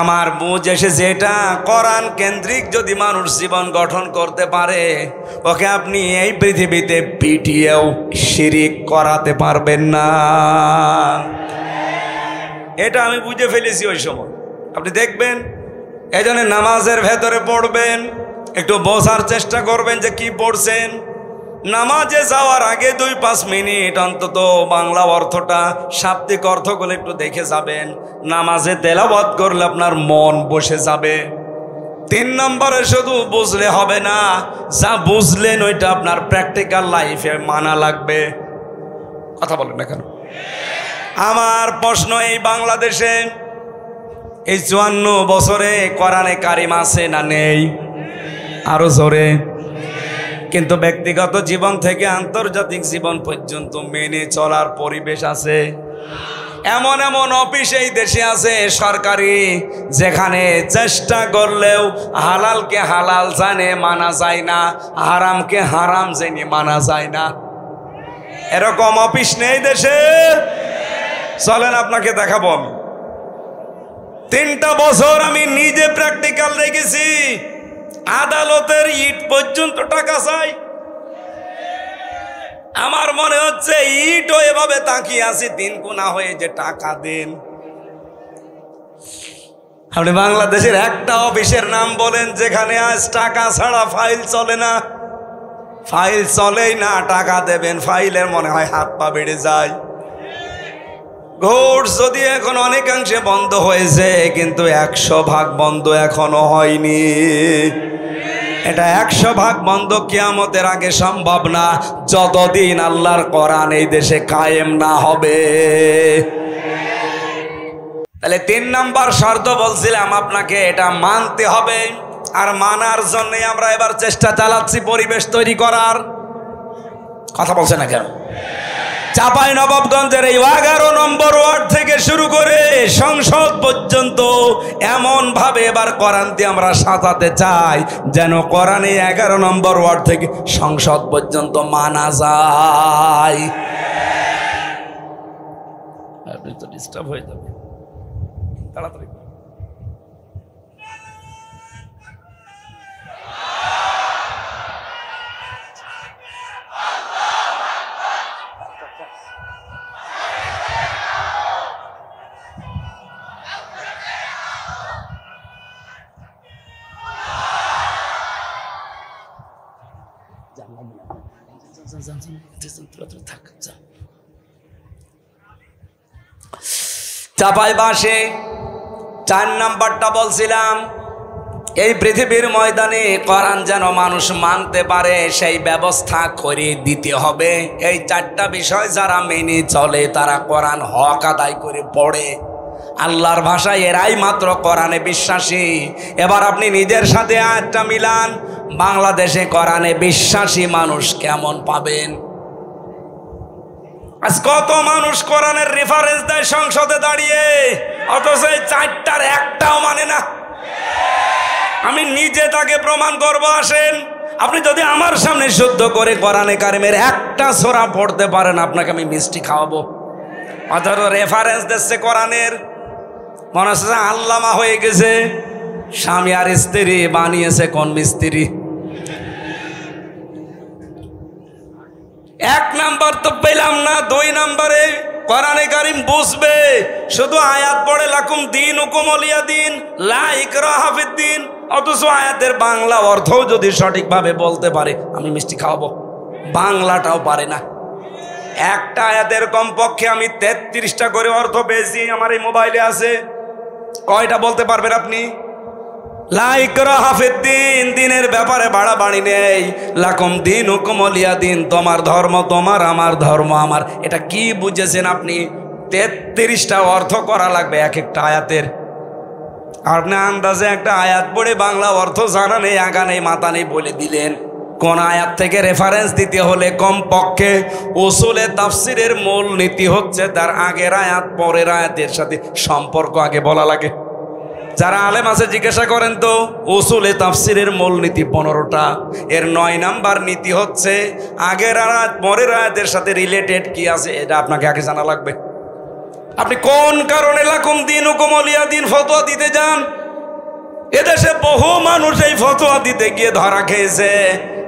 আমার বুঝ এসেছে, এটা কোরআন কেন্দ্রিক যদি মানুষ জীবন গঠন করতে পারে, ওকে আপনি এই পৃথিবীতে পিটিয়েও শিরিক করাতে পারবেন না। এটা আমি বুঝে ফেলেছি ওই সময়। আপনি দেখবেন, এই জন্য নামাজের ভেতরে পড়বেন, একটু বোঝার চেষ্টা করবেন যে কি পড়ছেন। নামাজে যাওয়ার আগে 2-5 মিনিট অন্তত বাংলা অর্থটা, শাব্দিক অর্থগুলো একটু দেখে যাবেন। নামাজে তেলাওয়াত করলে আপনার মন বসে যাবে। 3 নম্বরে শুধু বুঝলে হবে না, যা বুঝলেন ওইটা আপনার প্র্যাকটিক্যাল লাইফে মানা লাগবে। কথা বলেন না কেন? আমার প্রশ্ন, এই বাংলাদেশে এই 54 বছরে কোরআনে কারিম আছে না নেই? আরো জোরে। কিন্তু ব্যক্তিগত জীবন থেকে আন্তর্জাতিক জীবন পর্যন্ত মেনে চলার পরিবেশ আছে। এমন এমন অফিস এই দেশে আছে সরকারি, যেখানে চেষ্টা করলেও হালালকে হালাল জানে মানা যায় না, হারামকে হারাম জেনে মানা যায় না। এরকম অফিস নেই দেশে? চলেন আপনাকে দেখাবো। আমি 3টা বছর আমি নিজে প্র্যাকটিক্যাল দেখেছি। আদালতের ইট পর্যন্ত টাকা চাই। আমার মনে হচ্ছে ইটও এভাবে তাকিয়ে আছি দিন কোনা হয়ে যে টাকা দেন। আপনি বাংলাদেশের একটা অফিসের নাম বলেন যেখানে আজ টাকা ছাড়া ফাইল চলে না। ফাইল চলেই না, টাকা দেবেন ফাইলের মনে হয় হাত পা বেড়ে যায়। ঘোষ যদি এখন অনেকাংশে বন্ধ হয়েছে, কিন্তু 100% বন্ধ এখনো হয়নি। এটা 100% বন্ধ কিয়ামতের আগে সম্ভব না, যতদিন আল্লাহর কোরআন এই দেশে কায়েম না হবে। তাহলে 3 নাম্বার শর্ত বলছিলাম আপনাকে, এটা মানতে হবে। আর মানার জন্য আমরা এবার চেষ্টা চালাচ্ছি পরিবেশ তৈরি করার। কথা বলছে না কেন? চাঁপাইনবাবগঞ্জের এই 11 নম্বর ওয়ার্ড থেকে শুরু করে সংসদ পর্যন্ত এমন ভাবে এবার কোরআন দিয়ে আমরা সাজাতে চাই যেন কোরআনে 11 নম্বর ওয়ার্ড থেকে সংসদ পর্যন্ত মানা যায়। আপনি তো ডিস্টার্ব হয়ে যাবে, তাড়াতাড়ি। চাপাই বাসে 4 নাম্বারটা বলছিলাম, এই পৃথিবীর ময়দানে কোরআন যেন মানুষ মানতে পারে সেই ব্যবস্থা করে দিতে হবে। এই 4টা বিষয় যারা মেনে চলে তারা কোরআন হক আদায় করে পড়ে। আল্লাহর ভাষায় এরাই মাত্র কোরআনে বিশ্বাসী। এবার আপনি নিজের সাথে আয়াতটা মিলান, বাংলাদেশে কোরআনে বিশ্বাসী মানুষ কেমন পাবেন? আজ কত মানুষ কোরআনের রেফারেন্স দেয় সংসদে দাঁড়িয়ে, অথচ এই 4টার একটাও মানে না। আমি নিজে তাকে প্রমাণ করবো, আসেন। আপনি যদি আমার সামনে শুদ্ধ করে কোরআনে কারিমের একটা সূরা পড়তে পারেন, আপনাকে আমি মিষ্টি খাওয়াবো। অথচ রেফারেন্স দিচ্ছে কোরআনের, মনে হচ্ছে আল্লামা হয়ে গেছে। স্বামী আর স্ত্রী বানিয়েছে কোন মিস্ত্রি? 1 নাম্বার তো পেলাম না। 2 নাম্বারে কোরআনে কারিম বুঝবে, শুধু আয়াত পড়ে লাকুম দীনুকুম ওয়ালিয়া দীন, লা ইকরাহা ফিদ্দীন, অথচ আয়াতের বাংলা অর্থও যদি সঠিকভাবে বলতে পারে আমি মিষ্টি খাওয়াবো। বাংলাটাও পারে না। একটা আয়াতের কমপক্ষে আমি 33টা করে অর্থ পেয়েছি, আমার এই মোবাইলে আছে। কয়টা বলতে পারবেন আপনি? লা ইকরাহা ফিদ্দীন, দিনের ব্যাপারে বাড়াবাড়ি নেই। লাকুম দীনুকুম ওয়ালিয়া দীন, তোমার ধর্ম তোমার, আমার ধর্ম আমার। এটা কি বুঝেছেন আপনি? 33টা অর্থ করা লাগবে এক একটা আয়াতের। আপনি আন্দাজে একটা আয়াত পড়ে বাংলা অর্থ জানা নেই, আগা নেই, মাথা নেই বলে দিলেন। কোন আয়াত থেকে রেফারেন্স দিতে হলে কমপক্ষে উসুলে তাফসিরের মূল নীতি হচ্ছে তার আগের আয়াত পরের আয়াতের সাথে সম্পর্ক আগে বলা লাগে। যারা আলেম আছে জিজ্ঞাসা করেন তো, উসুলে তাফসিরের মূল নীতি 15টা, এর 9 নাম্বার নীতি হচ্ছে আগের আয়াত পরের আয়াতের সাথে রিলেটেড কি আছে এটা আপনাকে আগে জানা লাগবে। আপনি কোন কারণে লাকুম দীনুকুম ওয়ালিয়া দীন ফতোয়া দিতে যান? এদেশে বহু মানুষ এই ফতোয়া দিতে গিয়ে ধরা খেয়েছে।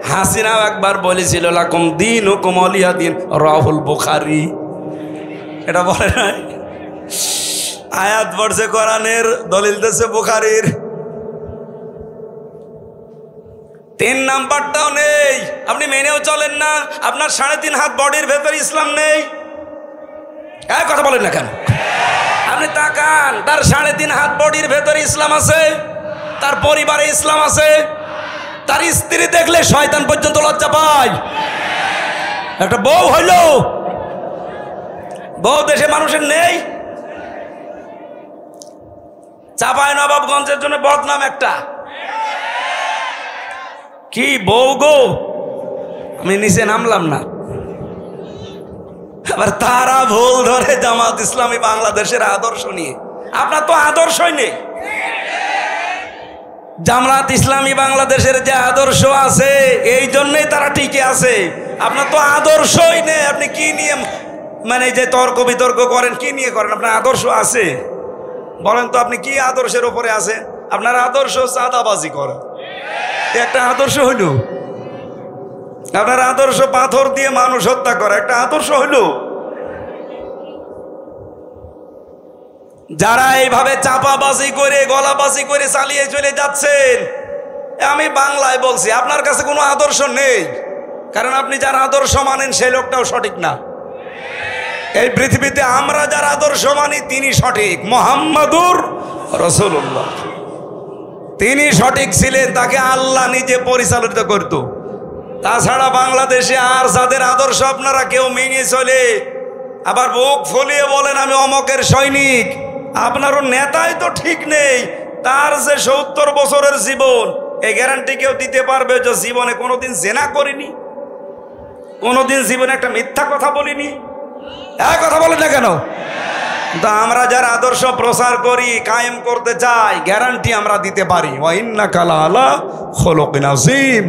হাসিনাও একবার বলেছিল লাকুম দীনুকুম ওয়ালিয়া দীন, রাহুল বুখারী। এটা বলে নাই, আয়াত পড়ছে কোরআনের, দলিল দিচ্ছে বুখারীর। 3 নাম্বারটাও নেই, আপনি মেনেও চলেন না। আপনার 3.5 হাত বডির ভেতরে ইসলাম নেই। কথা বলেন না কেন? আপনি তাকান, তার 3.5 হাত বডির ভেতরে ইসলাম আছে, তার পরিবারে ইসলাম আছে, তার স্ত্রী দেখলে শয়তান পর্যন্ত লজ্জা পায়। একটা বউ হইল, বউ দেশে মানুষের নেই। চাঁপাইনবাবগঞ্জের জন্য বদনাম একটা, কি বউ গো, আমি নিচে নামলাম না। আবার তারা ভুল ধরে জামাত ইসলামী বাংলাদেশের আদর্শ নিয়ে। আপনার তো আদর্শই নেই। জামাত ইসলামী বাংলাদেশের যে আদর্শ আছে এই জন্যই তারা টিকে আছে। আপনার তো আদর্শই নেই। আপনি কি নিয়ে মানে যে তর্ক বিতর্ক করেন, কি নিয়ে করেন? আপনার আদর্শ আছে? বলেন তো আপনি কি আদর্শের উপরে আছে? আপনার আদর্শ চাঁদাবাজি করে। একটা আদর্শ হইল? আপনার আদর্শ পাথর দিয়ে মানুষ হত্যা করা একটা আদর্শ হইল? যারা এইভাবে চাপাবাজি করে গলাবাজি করে চালিয়ে চলে যাচ্ছেন, আমি বাংলায় বলছি, আপনার কাছে কোনো আদর্শ নেই। কারণ আপনি যার আদর্শ মানেন সেই লোকটাও সঠিক না। এই পৃথিবীতে আমরা যার আদর্শ মানি তিনি সঠিক। মুহাম্মাদুর রাসূলুল্লাহ তিনি সঠিক ছিলেন, তাকে আল্লাহ নিজে পরিচালিত করত। তাছাড়া বাংলাদেশে আর যাদের আদর্শ আপনারা কেউ মেনে চলে আবার বুক ফুলিয়ে বলেন আমি অমকের সৈনিক, আপনারও নেতাই তো ঠিক নেই। তার যে 70 বছরের জীবন, এই গ্যারান্টি কেউ দিতে পারবে যে জীবনে কোনোদিন জেনা করিনি, কোনোদিন জীবনে একটা মিথ্যা কথা বলিনি? এক কথা বলেন না কেন? তা আমরা যারা আদর্শ প্রচার করি, কায়েম করতে চাই, গ্যারান্টি আমরা দিতে পারি ওয়া ইন্নাকা লাআলা খুলুকিন আযীম।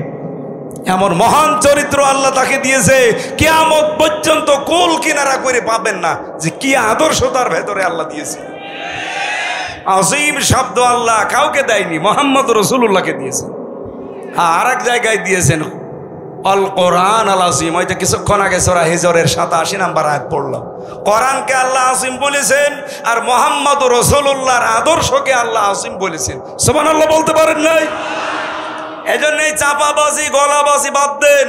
এমন মহান চরিত্র আল্লাহ তাকে দিয়েছে, কিয়ামত পর্যন্ত কুল কিনারা করে পাবেন না যে কি আদর্শ তার ভেতরে আল্লাহ দিয়েছে। আযীম শব্দ আল্লাহ কাউকে দেয়নি, মুহাম্মদ রাসূলুল্লাহকে দিয়েছে। আর এক জায়গায় দিয়েছেন আল কোরআন আল আযীম। ওইটা কিছুক্ষণ আগে সূরা হিজরের 87 নম্বর আয়াত পড়লাম। কোরআনকে আল্লাহ আযীম বলেছেন, আর মুহাম্মদ রাসূলুল্লাহর আদর্শকে আল্লাহ আযীম বলেছেন। সুবহানাল্লাহ বলতে পারেন নাই? এজন্যই চাপাবাজি গলাবাজি বাদ দেন।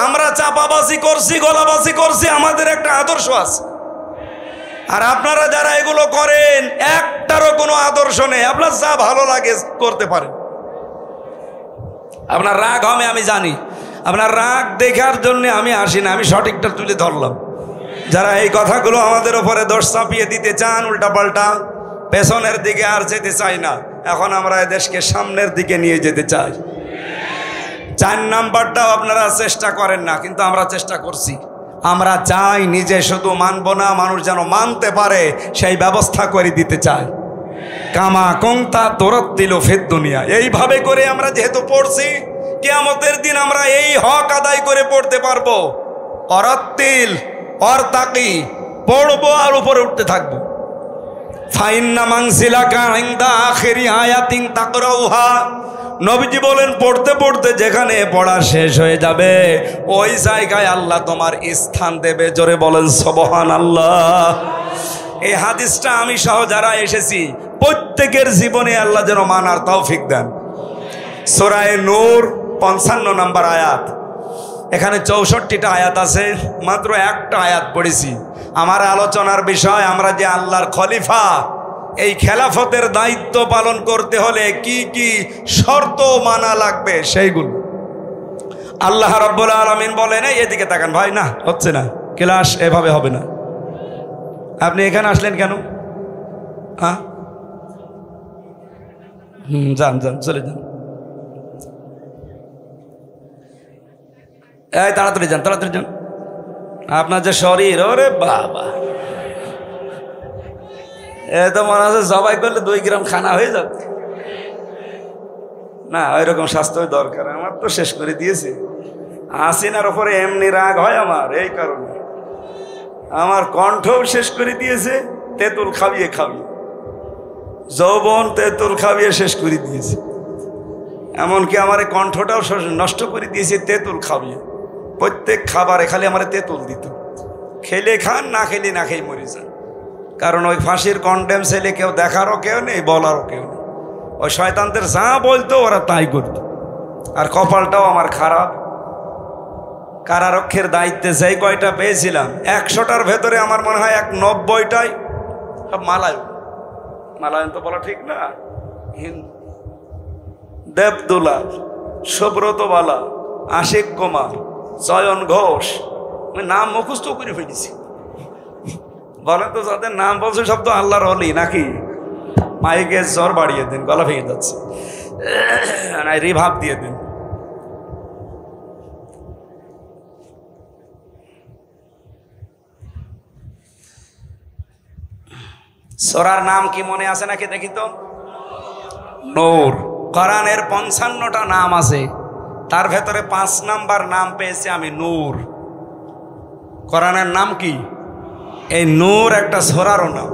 আমরা চাপাবাজি করছি, গলাবাজি করছি, আমাদের একটা আদর্শ আছে। আর আপনারা যারা এগুলো করেন একটারও কোনো আদর্শ নেই। আপনার যা ভালো লাগে করতে পারেন। আপনার রাগ হবে আমি জানি, আপনার রাগ দেখার জন্য আমি আসি না, আমি সঠিকটা তুলে ধরলাম। যারা এই কথাগুলো আমাদের উপরে দোষ চাপিয়ে দিতে চান উল্টাপাল্টা, পেছনের দিকে আর যেতে চাই না, এখন আমরা এই দেশকে সামনের দিকে নিয়ে যেতে চাই। 4 নাম্বারটাও আপনারা চেষ্টা করেন না, কিন্তু আমরা চেষ্টা করছি। আমরা চাই নিজে শুধু মানব না, মানুষ যেন মানতে পারে সেই ব্যবস্থা করে দিতে চাই। কামা কুনতা তুরাত্তিলু ফিদ দুনিয়া, এইভাবে করে আমরা যেহেতু পড়ছি, কিয়ামতের দিন আমরা এই হক আদায় করে পড়তে পারবো। অরাত্তিল অরতাকি, পড়বো আর উপরে উঠতে থাকবো। ফাইন্না মানসিলাকা ইনদা আখিরি আয়াতিন তাকরাউহা, নবীজি বলেন পড়তে পড়তে যেখানে পড়া শেষ হয়ে যাবে ওই জায়গায় আল্লাহ তোমার স্থান দেবে। জোরে বলেন সুবহানাল্লাহ। এই হাদিসটা আমি সহ যারা এসেছি প্রত্যেকের জীবনে আল্লাহ যেন মানার তৌফিক দেন। সূরা নূর 55 নম্বর আয়াত। এখানে 64টা আয়াত আছে, মাত্র একটা আয়াত পড়েছি। আমার আলোচনার বিষয়, আমরা যে আল্লাহর খলিফা, এই খেলাফতের দায়িত্ব পালন করতে হলে কি কি শর্ত মানা লাগবে সেইগুলো। আল্লাহ রাব্বুল আলামিন বলেন, এদিকে তাকান ভাই, না হচ্ছে না ক্লাস, এভাবে হবে না। আপনি এখানে আসলেন কেন? হ্যাঁ, যান যান, চলে যান। এই তাড়াতাড়ি যান, তাড়াতাড়ি যান। আপনার যে শরীর, ওরে বাবা, এ তো মনে হচ্ছে জবাই করলে 2 গ্রাম খানা হয়ে যাবে। না, ওইরকম স্বাস্থ্য দরকার। আমার তো শেষ করে দিয়েছে। হাসিনার ওপরে এমনি রাগ হয় আমার, এই কারণে আমার কণ্ঠও শেষ করে দিয়েছে, তেঁতুল খাবিয়ে খাবিয়ে, যৌবন তেঁতুল খাবিয়ে শেষ করে দিয়েছে। এমনকি আমার এই কণ্ঠটাও নষ্ট করে দিয়েছে তেঁতুল খাবিয়ে। প্রত্যেক খাবারে খালি আমার তেঁতুল দিত। খেলে খান, না খেলে না খেয়ে মরে যান। কারণ ওই ফাঁসির কন্ডেম ছেলে কেউ দেখারও কেউ নেই, বলারও কেউ নেই। ওই শয়তানদের যা বলতো ওরা তাই করত। আর কপালটাও আমার খারাপ। কারারক্ষের দায়িত্বে যেই কয়টা পেয়েছিলাম, 100টার ভেতরে আমার মনে হয় 90টাই সব মালায়ন। মালায়ন তো বলা ঠিক না, হিন্দু। দেবদুলাল, সুব্রত বালা, আশিক কুমার, চয়ন ঘোষ, আমি নাম মুখস্থ করে ফেলেছি। বলেন তো, যাদের নাম বলছে সব তো আল্লাহর ওলি নাকি? মাইকে জ্বর বাড়িয়ে দিন, গলা ভেঙে যাচ্ছে, রিভাব দিয়ে দিন। সূরার নাম কি মনে আছে নাকি দেখি তো? নূর। কোরআনের 55টা নাম আছে, তার ভেতরে 5 নাম্বার নাম পেয়েছি আমি, নূর। কোরআনের নাম কি? এই নূর একটা সূরারও নাম।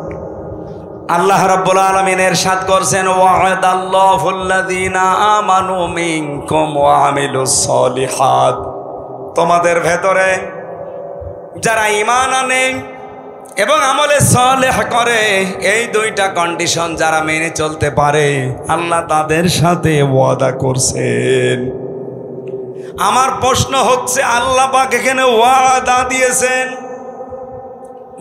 আল্লাহ রাব্বুল আলামিন ইরশাদ করছেন, ওয়া'দাল্লাহুল্লাযীনা আমানু মিনকুম ওয়া আমিলুস সলিহাত, তোমাদের ভেতরে যারা ঈমান আনে এবং আমলে সালেহ করে, এই দুইটা কন্ডিশন যারা মেনে চলতে পারে, আল্লাহ তাদের সাথে ওয়াদা করছেন। আমার প্রশ্ন হচ্ছে, আল্লাহ পাক এখানে ওয়াদা দিয়েছেন,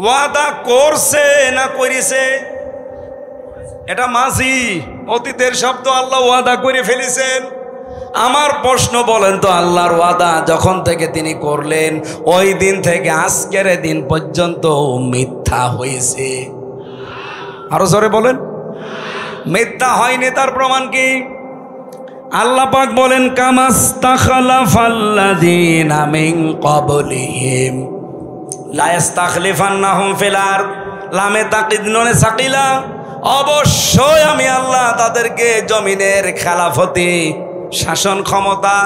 ওয়াদা করছে না করেছে? এটা মাঝি অতীতের শব্দ, আল্লাহ ওয়াদা করে ফেলেছেন। আমার প্রশ্ন, বলেন তো, আল্লাহর ওয়াদা যখন থেকে তিনি করলেন ওই দিন থেকে আজকের দিন পর্যন্ত মিথ্যা হয়েছে? আরো জোরে বলেন। মিথ্যা হয়নি, তার প্রমাণ কি? আল্লাহ পাক বলেন, কামাস্তাখলাফাল্লাযীনা মিন ক্বাবলিহিম লা ইস্তাখলিফান্নাহুম ফিল আরদ, লামে তাকিদ নুনে সাকিলা, অবশ্যই আমি আল্লাহ তাদেরকে জমিনের খেলাফতি, শাসন ক্ষমতা,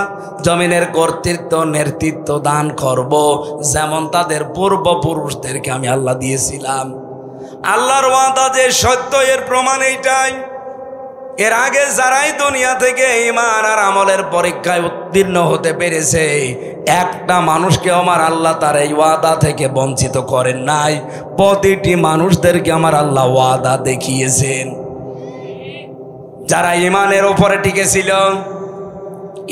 জমিনের কর্তৃত্ব, নেতৃত্ব দান করব, যেমন তাদের পূর্বপুরুষদেরকে আমি আল্লাহ দিয়েছিলাম। আল্লাহর ওয়াদা যে সত্য, এর প্রমাণ এইটাই। এর আগে যারাই দুনিয়া থেকে ঈমান আর আমলের পরীক্ষায় উত্তীর্ণ হতে পেরেছে, একটা মানুষকে আমার আল্লাহ তার এই ওয়াদা থেকে বঞ্চিত করেন নাই। প্রতিটি মানুষদেরকে আমার আল্লাহ ওয়াদা দেখিয়েছেন। যারা ঈমানের উপরে টিকেছিল,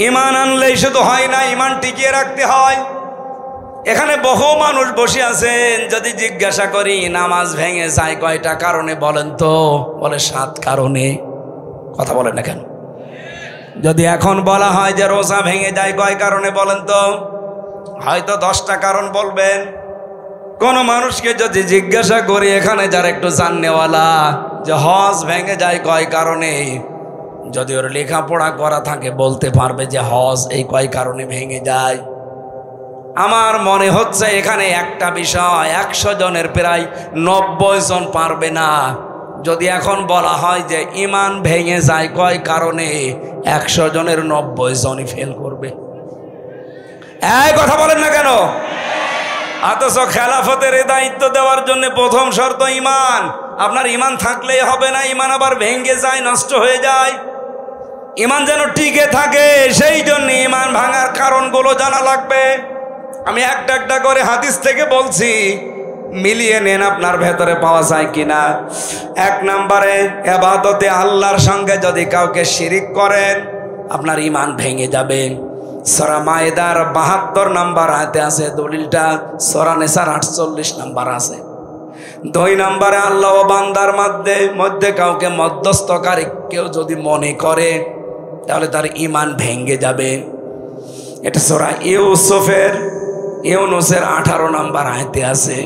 ঈমান আনলেই শুধু হয় না, ঈমান টিকিয়ে রাখতে হয়। এখানে বহু মানুষ বসে আছেন, যদি জিজ্ঞাসা করি নামাজ ভেঙে যায় কয়টা কারণে বলেন তো, বলে 7 কারণে। কথা বলেন না কেন? যদি এখন বলা হয় যে রোজা ভেঙে যায় কয় কারণে বলেন তো, হয়তো 10টা কারণ বলবেন। কোন মানুষকে যদি জিজ্ঞাসা করি, এখানে যারা একটু জাননেওয়ালা, যে হজ ভেঙে যায় কয় কারণে, যদি ওর লেখাপড়া করা থাকে বলতে পারবে যে হজ এই কয় কারণে ভেঙে যায়। আমার মনে হচ্ছে এখানে একটা বিষয় 100 জনের প্রায় 90 জন পারবে না। যদি এখন বলা হয় যে ঈমান ভেঙে যায় কয় কারণে, 100 জনের 90 জনই ফেল করবে। এই কথা বলেন না কেন? অথচ খেলাফতের এই দায়িত্ব দেওয়ার জন্য প্রথম শর্ত ঈমান। আপনার ঈমান থাকলেই হবে না, ঈমান আবার ভেঙে যায়, নষ্ট হয়ে যায়। ঈমান যেন টিকে থাকে, সেই জন্য ঈমান ভাঙার কারণগুলো জানা লাগবে। আমি একটা একটা করে হাদিস থেকে বলছি, মিলিয়ে নেন আপনার ভেতরে পাওয়া যায় কিনা। 1 নম্বরে, ইবাদতে আল্লাহর সঙ্গে যদি কাউকে শিরিক করেন, আপনার ঈমান ভেঙে যাবে। সূরা মায়েদার 72 নম্বর আয়াতে আছে দলিলটা, সূরা নিসার 48 নম্বর আছে। 2 নম্বরে, আল্লাহ ও বান্দার মধ্যে কাউকে মধ্যস্থকারী কেউ যদি মনে করে, তাহলে তার ঈমান ভেঙে যাবে। এটা সূরা ইউনূসের 18 নম্বর আয়াতে আছে।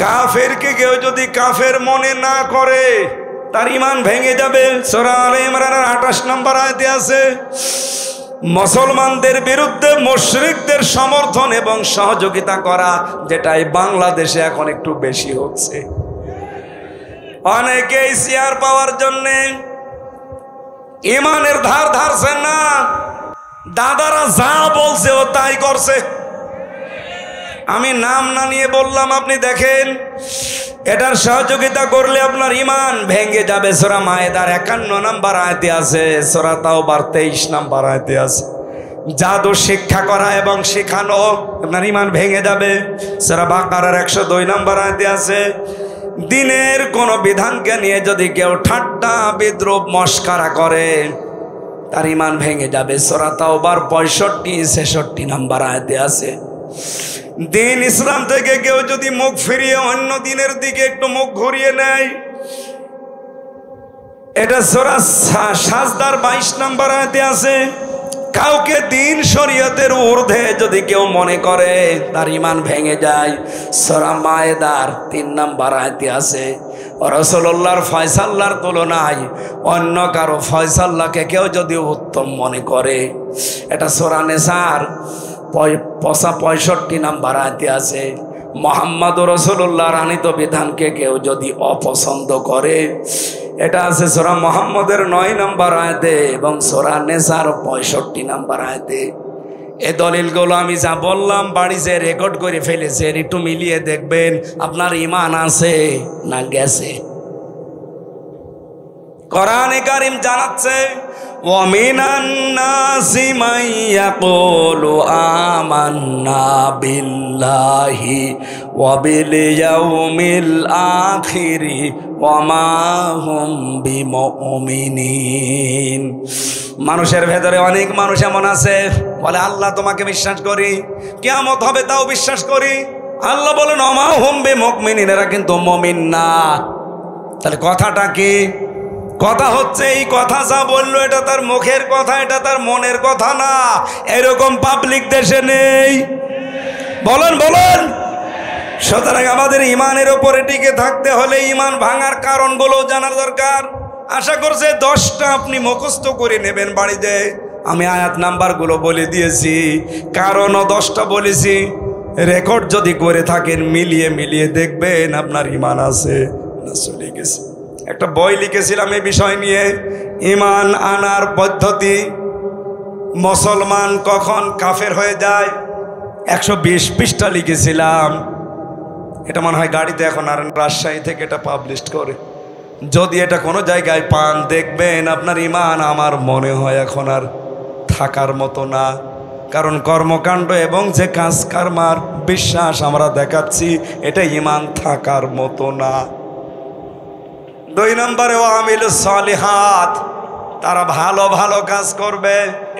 কাফেরকে কেউ যদি কাফের মনে না করে, তার ঈমান ভেঙে যাবে। সূরা আলে ইমরানের 28 নম্বর আয়াতে আছে। মুসলমানদের বিরুদ্ধে মুশরিকদের সমর্থন এবং সহযোগিতা করা, যেটা এই বাংলাদেশে এখন একটু বেশি হচ্ছে। অনেকেই শেয়ার পাওয়ার জন্য ঈমানের ধার ধারছেন না, দাদারা যা বলছে ও তাই করছে। আমি নাম না নিয়ে বললাম, আপনি দেখেন, এটার সহযোগিতা করলে আপনার ঈমান ভেঙে যাবে। সূরা মায়েদার 51 নম্বর আয়াতে আছে, সূরা তাওবার 23 নম্বর আয়াতে আছে। জাদু শিক্ষা করা এবং শেখানো, আপনার ঈমান ভেঙে যাবে। সূরা বাকারার 102 নম্বর আয়াতে আছে। দিনের কোন বিধানকে নিয়ে যদি কেউ ঠাট্টা বিদ্রুপ মস্কারা করে, তার ঈমান ভেঙে যাবে। সূরা তাওবার 65-66 নম্বর আয়াতে আছে। দিন ইসলাম থেকে কেউ যদি মুখ ফিরিয়ে অন্য দিনের দিকে একটু মুখ ঘুরিয়ে নেয়, এটা সূরা সাজদার 22 নম্বর আয়াতে আছে। কাউকে দিন শরীয়তের ঊর্ধ্বে যদি কেউ মনে করে, তার ঈমান ভেঙে যায়। সূরা মায়েদার 3 নম্বর আয়াতে আছে। রাসূলুল্লাহর ফয়সালার তুলনায় অন্য কারো ফয়সালাকে কেউ যদি উত্তম মনে করে, এটা সূরা নিসার 65 নম্বর আয়াতে আছে। মুহাম্মদ রাসূলুল্লাহর আনিত বিধানকে কেউ যদি অপছন্দ করে, এটা আছে সূরা মুহাম্মদের 9 নম্বর আয়াতে এবং সূরা নিসার 65 নম্বর আয়াতে। এই দলিলগুলো আমি যা বললাম বাড়িতে রেকর্ড করে ফেলেছেন, একটু মিলিয়ে দেখবেন আপনার ঈমান আছে না গেছে। কোরআনে কারীম জানাচ্ছে ওয়ামিনান নাসি মাইয়াকুলু আমান্না বিল্লাহি ওয়া বিল ইয়াউমিল আখিরি ওয়া মা হুম বিমুমিনিন। মানুষের ভেতরে অনেক মানুষ এমন আছে বলে আল্লাহ তোমাকে বিশ্বাস করি, কিয়ামত হবে তাও বিশ্বাস করি। আল্লাহ বলেন ওয়া মা হুম বিমুমিনিন, এরা কিন্তু মুমিন না। তাহলে কথাটা কি? কথা হচ্ছে এই কথা যা বললো এটা তার মুখের কথা, এটা তার মনের কথা না। এরকম পাবলিক দেশে নেই, বলেন বলেন। সুতরাং আমাদের ইমানের উপরে টিকে থাকতে হলে ইমান ভাঙার কারণগুলো জানার দরকার। আশা করছে 10টা আপনি মুখস্থ করে নেবেন বাড়িতে। আমি আয়াত নাম্বারগুলো বলে দিয়েছি, কারণও 10টা বলেছি। রেকর্ড যদি করে থাকেন মিলিয়ে মিলিয়ে দেখবেন আপনার ইমান আছে না চলে গেছে। একটা বই লিখেছিলাম এই বিষয় নিয়ে, ইমান আনার পদ্ধতি, মুসলমান কখন কাফের হয়ে যায়। 120 পৃষ্ঠা লিখেছিলাম। এটা মনে হয় গাড়িতে এখন আর রাজশাহী থেকে এটা পাবলিশ করে। যদি এটা কোনো জায়গায় পান দেখবেন আপনার ইমান আমার মনে হয় এখন আর থাকার মতো না। কারণ কর্মকাণ্ড এবং যে কাজ কর্মার বিশ্বাস আমরা দেখাচ্ছি এটা ইমান থাকার মতো না। 2 নম্বরে ওয়ামিলুস সালিহাত, তারা ভালো ভালো কাজ করবে।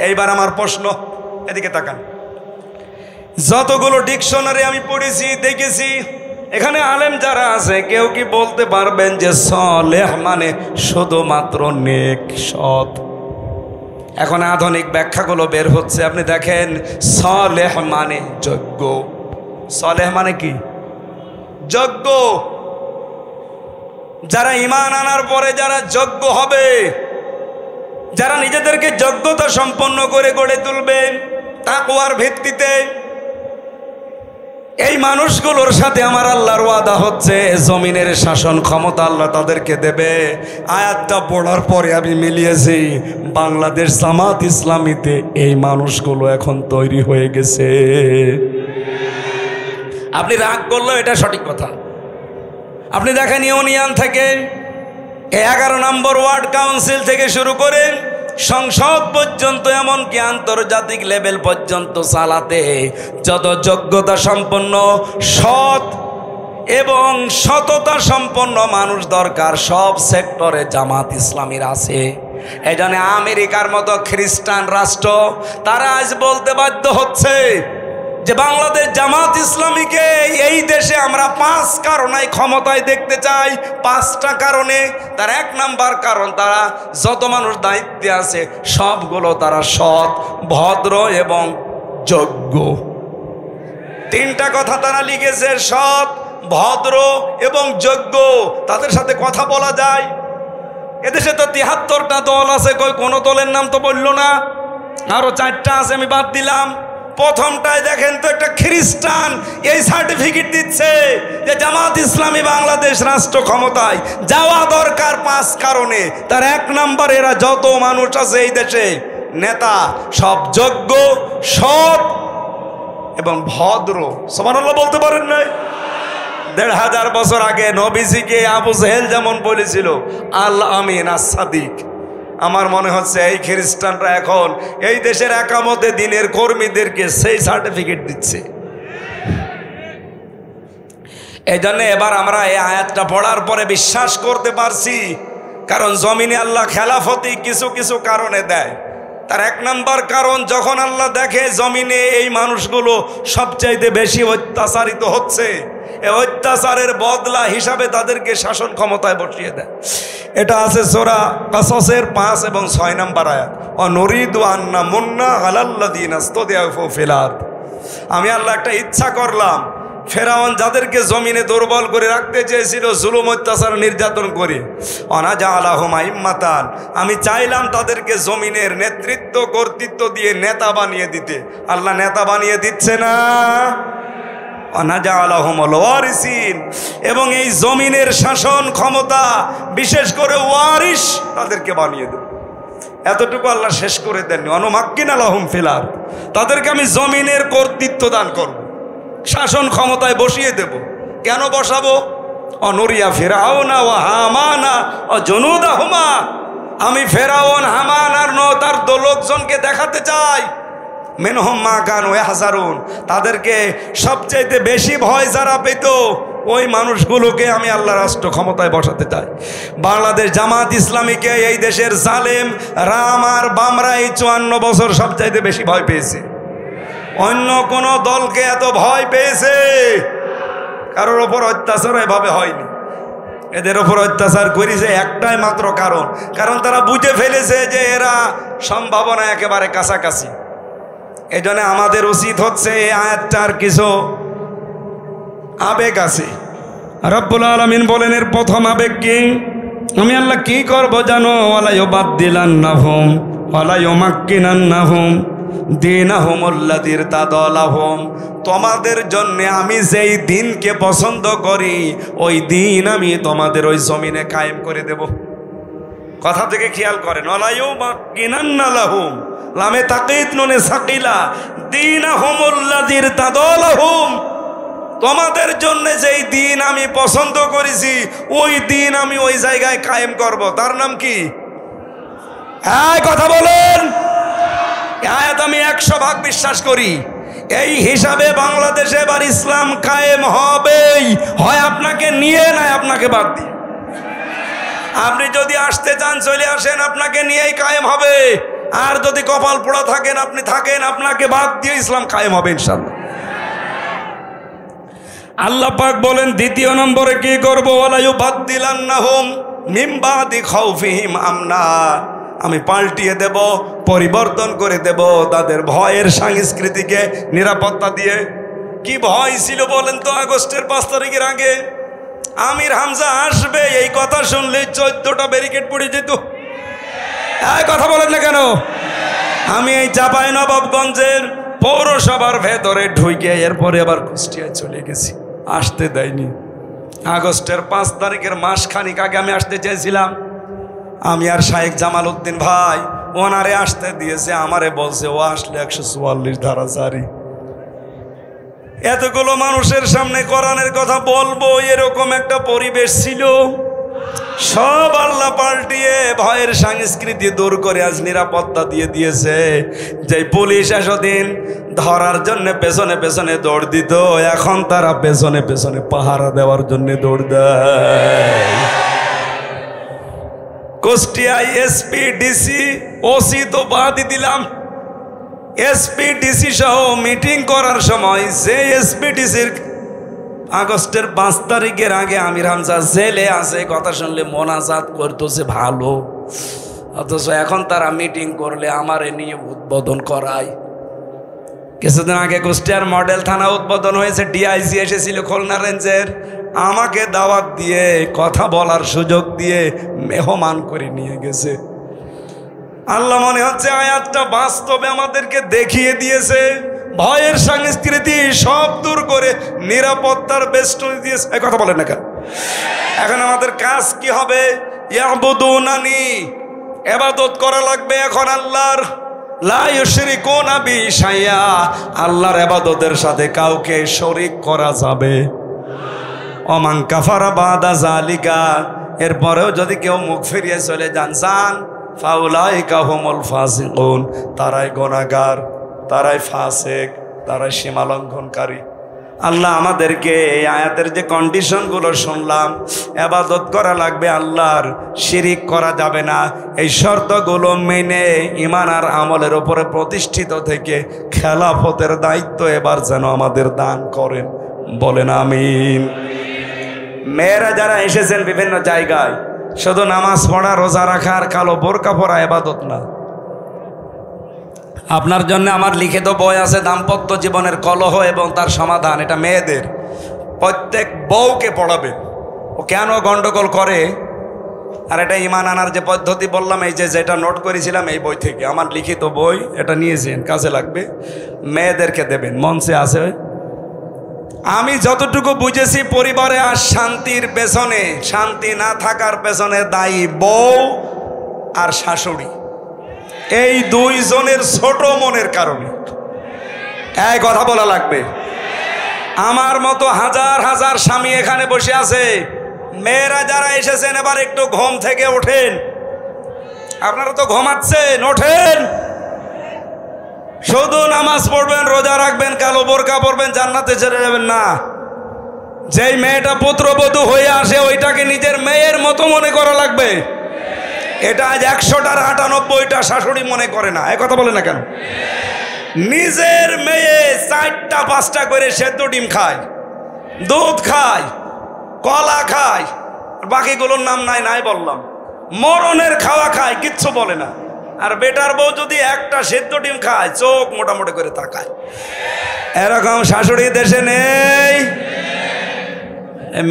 এইবার আমার প্রশ্ন, এদিকে তাকান। যতগুলো ডিকশনারি আমি পড়েছি দেখেছি, এখানে আলেম যারা আছে কেউ কি বলতে পারবেন যে সালেহ মানে শুধুমাত্র নেক সৎ? এখন আধুনিক ব্যাখ্যাগুলো বের হচ্ছে, আপনি দেখেন সালেহ মানে যোগ্য। সালেহ মানে কি? যোগ্য। যারা ঈমান আনার পরে যারা যোগ্য হবে, যারা নিজেদেরকে যোগ্যতা সম্পন্ন করে গড়ে তুলবে তাকওয়ার ভিত্তিতে, এই মানুষগুলোর সাথে আমার আল্লাহর ওয়াদা হচ্ছে জমিনের শাসন ক্ষমতা আল্লাহ তাদেরকে দেবে। আয়াতটা পড়ার পরে আমি মিলিয়েছি, বাংলাদেশ জামাত ইসলামীতে এই মানুষগুলো এখন তৈরি হয়ে গেছে। আপনি রাগ করলেও এটা সঠিক কথা। আপনি দেখেন ইউনিয়ন থেকে 11 নম্বর ওয়ার্ড কাউন্সিল থেকে শুরু করে সংসদ পর্যন্ত, এমনকি আন্তর্জাতিক লেভেল পর্যন্ত চালাতে যত যোগ্যতা সম্পন্ন, সৎ এবং সততা সম্পন্ন মানুষ দরকার সব সেক্টরে জামাত ইসলামীর আছে। এই জন্য আমেরিকার মতো খ্রিস্টান রাষ্ট্র তারা আজ বলতে বাধ্য হচ্ছে যে বাংলাদেশ জামাত ইসলামীকে এই দেশে আমরা 5 কারণে ক্ষমতায় দেখতে চাই। 5টা কারণে। তার 1 নাম্বার কারণ, তারা যত মানুষ দায়িত্বে আছে সবগুলো তারা সৎ, ভদ্র এবং যোগ্য। 3টা কথা তারা লিখেছে, সৎ, ভদ্র এবং যোগ্য। তাদের সাথে কথা বলা যায়। এদেশে তো 73টা দল আছে, কোনো দলের নাম তো বললো না। আরো 4টা আছে, আমি বাদ দিলাম। প্রথমটায় দেখেন তো একটা খ্রিস্টান এই সার্টিফিকেট দিচ্ছে যে জামাত ইসলামী বাংলাদেশ রাষ্ট্র ক্ষমতায় যাওয়া দরকার 5 কারণে। তার 1 নাম্বার, এরা যত মানুষ আছে এই দেশে নেতা সব যোগ্য, সৎ এবং ভদ্র। সুবহানাল্লাহ বলতে পারেন নাই? 1500 বছর আগে নবীজিকে আবু জেহেল যেমন বলেছিল আল আমিন আস সাদিক, আমার মনে হচ্ছে এই খ্রিস্টানরা এখন এই দেশের একামতে দিনের কর্মীদেরকে সেই সার্টিফিকেট দিচ্ছে। এই জন্য এবার আমরা এই আয়াতটা পড়ার পরে বিশ্বাস করতে পারছি, কারণ জমিনে আল্লাহ খেলাফতি কিছু কিছু কারণে দেয়। তার 1 নাম্বার কারণ, যখন আল্লাহ দেখে জমিনে এই মানুষগুলো সবচাইতে বেশি অত্যাচারিত হচ্ছে, এই অত্যাচারের বদলা হিসাবে তাদেরকে শাসন ক্ষমতায় বসিয়ে দেয়। এটা আছে সূরা কাসাসের 5 এবং 6 নম্বর আয়াত। অনুরিদু আন্না মুন্না আলাল্লাযিনা ইসতাদআফু ফিল আরদ। আমি আল্লাহ একটা ইচ্ছা করলাম, ফেরাউন যাদেরকে জমিনে দুর্বল করে রাখতে চেয়েছিল জুলুম অত্যাচার নির্যাতন করে, অনাজালাহুম আইম্মাতান, আমি চাইলাম তাদেরকে জমিনের নেতৃত্ব কর্তৃত্ব দিয়ে নেতা বানিয়ে দিতে। আল্লাহ নেতা বানিয়ে দিচ্ছে না, অনাজালাহুমুল ওয়ারিসিন, এবং এই জমিনের শাসন ক্ষমতা বিশেষ করে ওয়ারিস তাদেরকে বানিয়ে দেব। এতটুকু আল্লাহ শেষ করে দেননি। অনুমাক্কিনা লাহুম ফিল আরদ, তাদেরকে আমি জমিনের কর্তৃত্ব দান করব, শাসন ক্ষমতায় বসিয়ে দেব। কেন বসাবো? অনুরিয়া ফিরাউনা ওয়া হামানা ও জুনুদাহুমা, আমি ফেরাউন, হামান আর তার লোকজনকে দেখাতে চাই। মিনহুম মা কানু ইয়াহজারুন, তাদেরকে সবচাইতে বেশি ভয় যারা পেত ওই মানুষগুলোকে আমি আল্লাহ রাষ্ট্র ক্ষমতায় বসাতে চাই। বাংলাদেশ জামাত ইসলামীকে এই দেশের জালেম রাম আর বামরা এই 54 বছর সবচাইতে বেশি ভয় পেয়েছে। অন্য কোন দলকে এত ভয় পেয়েছে কারোর ওপর অত্যাচার এভাবে হয়নি। এদের ওপর অত্যাচার করেছে একটাই মাত্র কারণ তারা বুঝে ফেলেছে যে এরা সম্ভাবনা একেবারে কাছাকাছি। এই জন্য আমাদের উচিত হচ্ছে এই আয়াতটার কিছু আবেগ আছে। রব্বুল আলামিন বলেন এর প্রথম আবেগ কি? আমি আল্লাহ কি করবো জানো? ওয়ালা ইউবাদদিলান্নাহুম ওয়ালা ইউমাক্কিনান্নাহুম দীনাহুমুল্লাযী ইরতাদালাহুম, তোমাদের জন্য আমি যেই দিনকে পছন্দ করি ওই দিন আমি তোমাদের ওই জমিনে কায়েম করে দেব। কথা থেকে খেয়াল করেন, ওয়ালা ইউমাক্কিনান্না লাহুম, লামে তাকিদ নুনে সাকিলা, দীনাহুমুল্লাযী ইরতাদালাহুম, তোমাদের জন্য যেই দিন আমি পছন্দ করেছি ওই দিন আমি ওই জায়গায় কায়েম করব। তার নাম কি? হ্যাঁ, কথা বলেন। আয়াত আমি 100% বিশ্বাস করি। এই হিসাবে বাংলাদেশে এবার ইসলাম কায়েম হবেই, হয় আপনাকে নিয়ে নয় আপনাকে বাদ দিয়ে। আপনি যদি আসতে চান চলে আসেন, আপনাকে নিয়েই কায়েম হবে। আর যদি কপাল পোড়া থাকেন আপনি থাকেন, আপনাকে বাদ দিয়ে ইসলাম কায়েম হবে ইনশাআল্লাহ। আল্লাহ পাক বলেন দ্বিতীয় নম্বরে কি করবো? ওয়ালা ইউবাদদিলান্নাহুম মিন বাদি খাউফিহিম আমনা, আমি পাল্টিয়ে দেব, পরিবর্তন করে দেব তাদের ভয়ের সংস্কৃতিকে নিরাপত্তা দিয়ে। কি ভয় ছিল বলেন তো? আগস্টের 5 তারিখের আগে আমির হামজা আসবে এই কথা শুনলেই 14টা ব্যারিকেড পড়ে যেত। কথা বলেন না কেন? আমি এই চাঁপাইনবাবগঞ্জের পৌরসভার ভেতরে ঢুকে এরপরে আবার কুষ্টিয়ায় চলে গেছি, আসতে দেয়নি। আগস্টের 5 তারিখের মাসখানিক আগে আমি আসতে চেয়েছিলাম, আমি আর শাহেক জামাল উদ্দিন ভাই ওনারে আসতে দিয়েছে, আমারে বলছে ও আসলে 144 ধারা জারি। এতগুলো মানুষের সামনে কোরআনের কথা বলবো এরকম একটা পরিবেশ ছিল, সব আল্লাহ পাল্টিয়ে ভয়ের সংস্কৃতি দূর করে আজ নিরাপত্তা দিয়ে দিয়েছে। যে পুলিশ এতদিন ধরার জন্য পেছনে পেছনে দৌড় দিত, এখন তারা পেছনে পেছনে পাহারা দেওয়ার জন্য দৌড় দেয়। কুষ্টিয়ায় এসপি ডিসি ওসি তো বাদই দিলাম, এসপি ডিসি সহ মিটিং করার সময় যে এসপি ডিসির আগস্টের 5 তারিখের আগে আমির হামজা জেলে আছে কথা শুনলে মোনাজাত করতেছে ভালো, অথচ এখন তারা মিটিং করলে আমারে নিয়ে উদ্বোধন করায়। কিছুদিন আগে কুষ্টিয়ার মডেল থানা উদ্বোধন হয়েছে, ডিআইজি এসেছিল খুলনা রেঞ্জের, আমাকে দাওয়াত দিয়ে কথা বলার সুযোগ দিয়ে মেহমান করে নিয়ে গেছে। আল্লাহ মনে হচ্ছে আয়াতটা বাস্তবে আমাদেরকে দেখিয়ে দিয়েছে, ভয়ের সংস্কৃতি সব দূর করে নিরাপত্তার বেষ্টনী দিয়েছে। এই কথা বলেন না কেন? এখন আমাদের কাজ কি হবে? ইয়াবুদুনানি, ইবাদত করা লাগবে এখন আল্লাহর। লা ইউশরিকুনা বি শাইআ, আল্লাহর ইবাদতের সাথে কাউকে শরীক করা যাবে। ওমান কাফারা বাদা যালিকা, এরপরেও যদি কেউ মুখ ফিরিয়ে চলে যান ফাউলাইকা হুমুল ফাসিকুন, তারাই গুনাহগার, তারাই ফাসিক, তারাই সীমালঙ্ঘনকারী। আল্লাহ আমাদেরকে এই আয়াতের যে কন্ডিশনগুলো শুনলাম, ইবাদত করা লাগবে আল্লাহর, শিরিক করা যাবে না, এই শর্তগুলো মেনে ঈমান আর আমলের উপরে প্রতিষ্ঠিত থেকে খেলাফতের দায়িত্ব এবার যেন আমাদের দান করেন, বলেন আমিন। মেয়েরা যারা এসেছেন বিভিন্ন জায়গায়, শুধু নামাজ পড়া, রোজা রাখা আর কালো বোরকা পরা ইবাদত না। আপনার জন্য আমার লিখিত বই আছে দাম্পত্য জীবনের কলহ এবং তার সমাধান, এটা মেয়েদের। প্রত্যেক বউকে পড়াবে ও কেন গন্ডগোল করে, আর এটা ঈমান আনার যে পদ্ধতি বললাম, এই যেটা নোট করেছিলাম এই বই থেকে, আমার লিখিত বই, এটা নিয়েছেন, কাজে লাগবে, মেয়েদেরকে দেবেন, মঞ্চে আছে। আমি যতটুকু বুঝেছি পরিবারে আর শান্তির পেছনে, শান্তি না থাকার পেছনে দায়ী বউ আর শাশুড়ি, এই দুইজনের ছোট মনের কারণে। এই কথা বলা লাগবে। আমার মতো হাজার হাজার স্বামী এখানে বসে আছে। মেয়েরা যারা এসেছেন এবার একটু ঘুম থেকে ওঠেন। আপনারা তো ঘুমাচ্ছেন, ওঠেন। শুধু নামাজ পড়বেন, রোজা রাখবেন, কালো বোরকা পরবেন, জান্নাতে চলে যাবেন না। যেই মেয়েটা পুত্রবধূ হয়ে আসে ওইটাকে নিজের মেয়ের মতো মনে করা লাগবে। এটা আজ 100টার 98টা শাশুড়ি মনে করে না। এই কথা বলে না কেন? নিজের মেয়ে 4টা 5টা করে সেদ্ধ ডিম খায়, দুধ খায়, কলা খায়, বাকিগুলোর নাম নাই বললাম। মরণের খাওয়া খায়, কিচ্ছু বলে না। আর বেটার বউ যদি একটা সেদ্ধ ডিম খায় চোখ মোটামুটি করে তাকায়। এরকম শাশুড়ি দেশে নেই।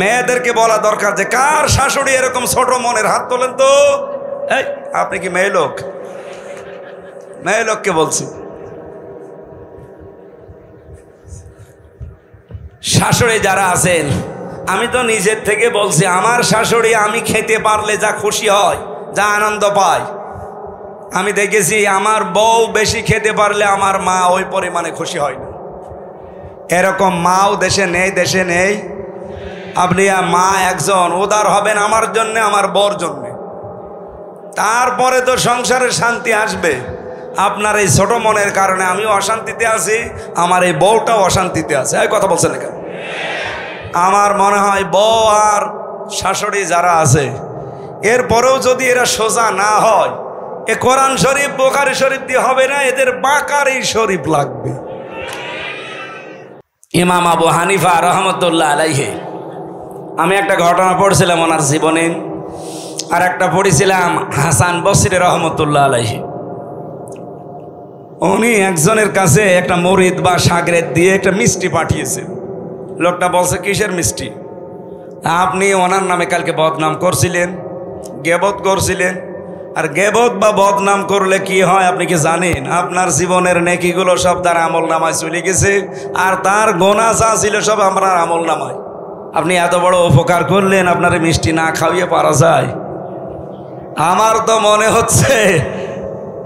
মেয়েদেরকে বলা দরকার যে কার শাশুড়ি এরকম ছোট মনের, হাত তোলেন তো। এই আপনি কি মেয়ে লোক? মেয়ে লোককে বলছি। শাশুড়ি যারা আছেন, আমি তো নিজের থেকে বলছি, আমার শাশুড়ি আমি খেতে পারলে যা খুশি হয়, যা আনন্দ পায়, আমি দেখেছি আমার বউ বেশি খেতে পারলে আমার মা ওই পরিমাণে খুশি হয় না। এরকম মাও দেশে নেই। আপনি মা একজন উদার হবেন আমার জন্যে, আমার বউর জন্যে, তারপরে তো সংসারের শান্তি আসবে। আপনার এই ছোট মনের কারণে আমিও অশান্তিতে আছি, আমার এই বউটাও অশান্তিতে আছে। এই কথা বলছেন না কেন? আমার মনে হয় বউ আর শাশুড়ি যারা আছে, এরপরেও যদি এরা সোজা না হয়, এ কোরআন শরীফ বুখারী শরীফ দিয়ে হবে না, এদের বাকারি শরীফ লাগবে। ইমাম আবু হানিফা রহমতুল্লাহ আলাইহি, আমি একটা ঘটনা পড়ছিলাম ওনার জীবনে, আর একটা পড়েছিলাম হাসান বসরি রহমতুল্লাহ আলাইহি। উনি একজনের কাছে একটা মুরিদ বা শাগরেদ দিয়ে একটা মিষ্টি পাঠিয়েছেন। লোকটা বলছে, কিসের মিষ্টি? আপনি ওনার নামে কালকে বদনাম করছিলেন, গেবত করছিলেন। আর গেবত বা বদনাম করলে কি হয় আপনি কি জানেন? আপনার জীবনের নেকিগুলো সব তার আমল নামায় চলে গেছে, আর তার গোনা যা ছিল সব আপনার আমল নামায়। আপনি এত বড় উপকার করলেন, আপনার মিষ্টি না খাওয়িয়ে পারা যায়? আমার তো মনে হচ্ছে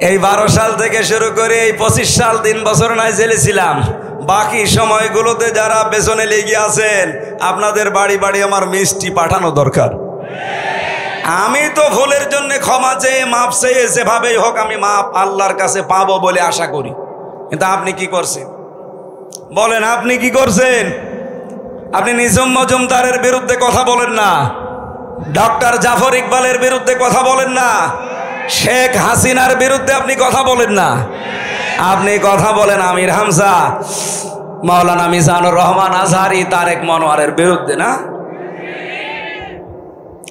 এই 12 সাল থেকে শুরু করে এই 25 সাল 3 বছর নাই জেলে ছিলাম, বাকি সময়গুলোতে যারা পেছনে লেগে আছেন, আপনাদের বাড়ি বাড়ি আমার মিষ্টি পাঠানো দরকার। আমি তো ভুলের জন্য ক্ষমা চেয়ে মাপ চেয়ে যেভাবেই হোক আমি মাপ আল্লাহর কাছে পাবো বলে আশা করি। কিন্তু আপনি কি করছেন বলেন? আপনি কি করছেন? আপনি নিজাম মজুমদারের বিরুদ্ধে কথা বলেন না, ডক্টর জাফর ইকবালের বিরুদ্ধে কথা বলেন না, শেখ হাসিনার বিরুদ্ধে আপনি কথা বলেন না। আপনি কথা বলেন আমির হামজা, মাওলানা মিজানুর রহমান আজহারি, তারেক মনোয়ারের বিরুদ্ধে না?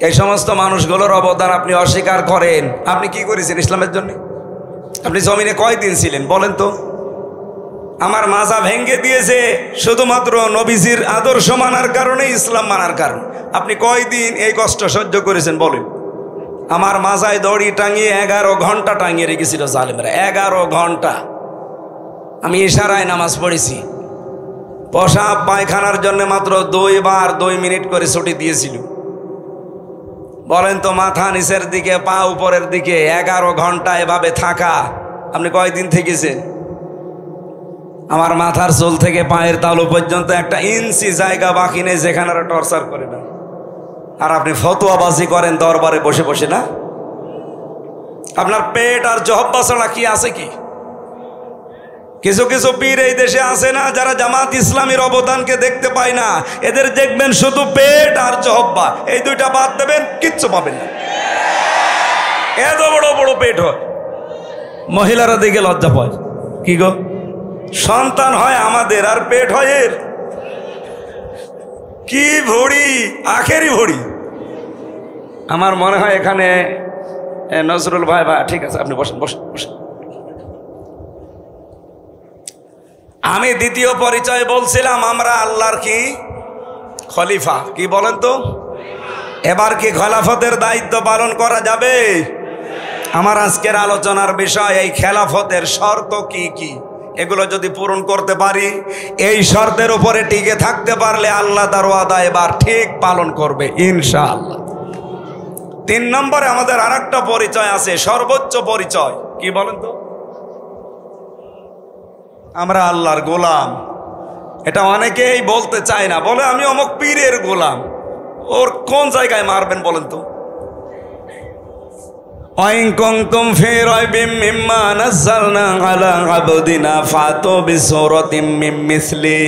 এই সমস্ত মানুষগুলোর অবদান আপনি অস্বীকার করেন। আপনি কি করেছেন ইসলামের জন্য? আপনি জমিনে কয়দিন ছিলেন বলেন তো? আমার মাজা ভেঙ্গে দিয়েছে শুধুমাত্র নবীজির আদর্শ মানার কারণে, ইসলাম মানার কারণে। আপনি কয়দিন এই কষ্ট সহ্য করেছেন বলেন? আমার মাজায় দড়ি টাঙিয়ে 11 ঘন্টা টাঙিয়ে রেখেছিল জালেমরা। 11 ঘন্টা আমি ইশারায় নামাজ পড়েছি। পেশাব পায়খানার জন্য মাত্র 2 বার 2 মিনিট করে ছুটি দিয়েছিল। বলেন তো, মাথা নিচের দিকে পা উপরের দিকে 11 ঘন্টা এভাবে থাকা আপনি কয়দিন থেকেছেন? আমার মাথার চুল থেকে পায়ের তালু পর্যন্ত 1 ইঞ্চি জায়গা বাকি নেই যেখানে টর্চার করে না। আর আপনি ফতোয়াবাজি করেন দরবারে বসে বসে না? আপনার পেট আর জহব্বা ছাড়া কি আছে কি? কিছু কিছু পীর এই দেশে আছে না, যারা জামাত ইসলামীর অবদানকে দেখতে পায় না। এদের দেখবেন শুধু পেট আর জহব্বা, এই দুইটা বাদ দেবেন কিচ্ছু পাবেন না। এত বড় বড় পেট হয়, মহিলারা দিকে লজ্জা পায়। কি গো, সন্তান হয় আমাদের আর পেট হয় এর? কি ভড়ি, আখেরি ভড়ি। আমার মনে হয় এখানে নজরুল ভাই, ঠিক আছে আপনি বসেন বসেন বসেন। আমি দ্বিতীয় পরিচয় বলছিলাম, আমরা আল্লাহর কি খলিফা। কি বলেন তো? এবার কি খেলাফতের দায়িত্ব পালন করা যাবে? আমার আজকের আলোচনার বিষয় এই খেলাফতের শর্ত কি কি, এগুলো যদি পূরণ করতে পারি, এই শর্তের উপরে টিকে থাকতে পারলে আল্লাহ তার ওয়াদা এবার ঠিক পালন করবে ইনশাআল্লাহ। 3 নম্বরে আমাদের আরেকটা পরিচয় আছে, সর্বোচ্চ পরিচয়। কি বলেন তো? আমরা আল্লাহর গোলাম। এটা অনেকেই বলতে চায় না, বলে আমি অমুক পীরের গোলাম। ওর কোন জায়গায় মারবেন বলেন তো? ওয়াইন কুনতুম ফি রাইবিম মিম্মা নাযালনা আলা আবদিনা ফাতু বিসূরাতিম মিন মিসলি।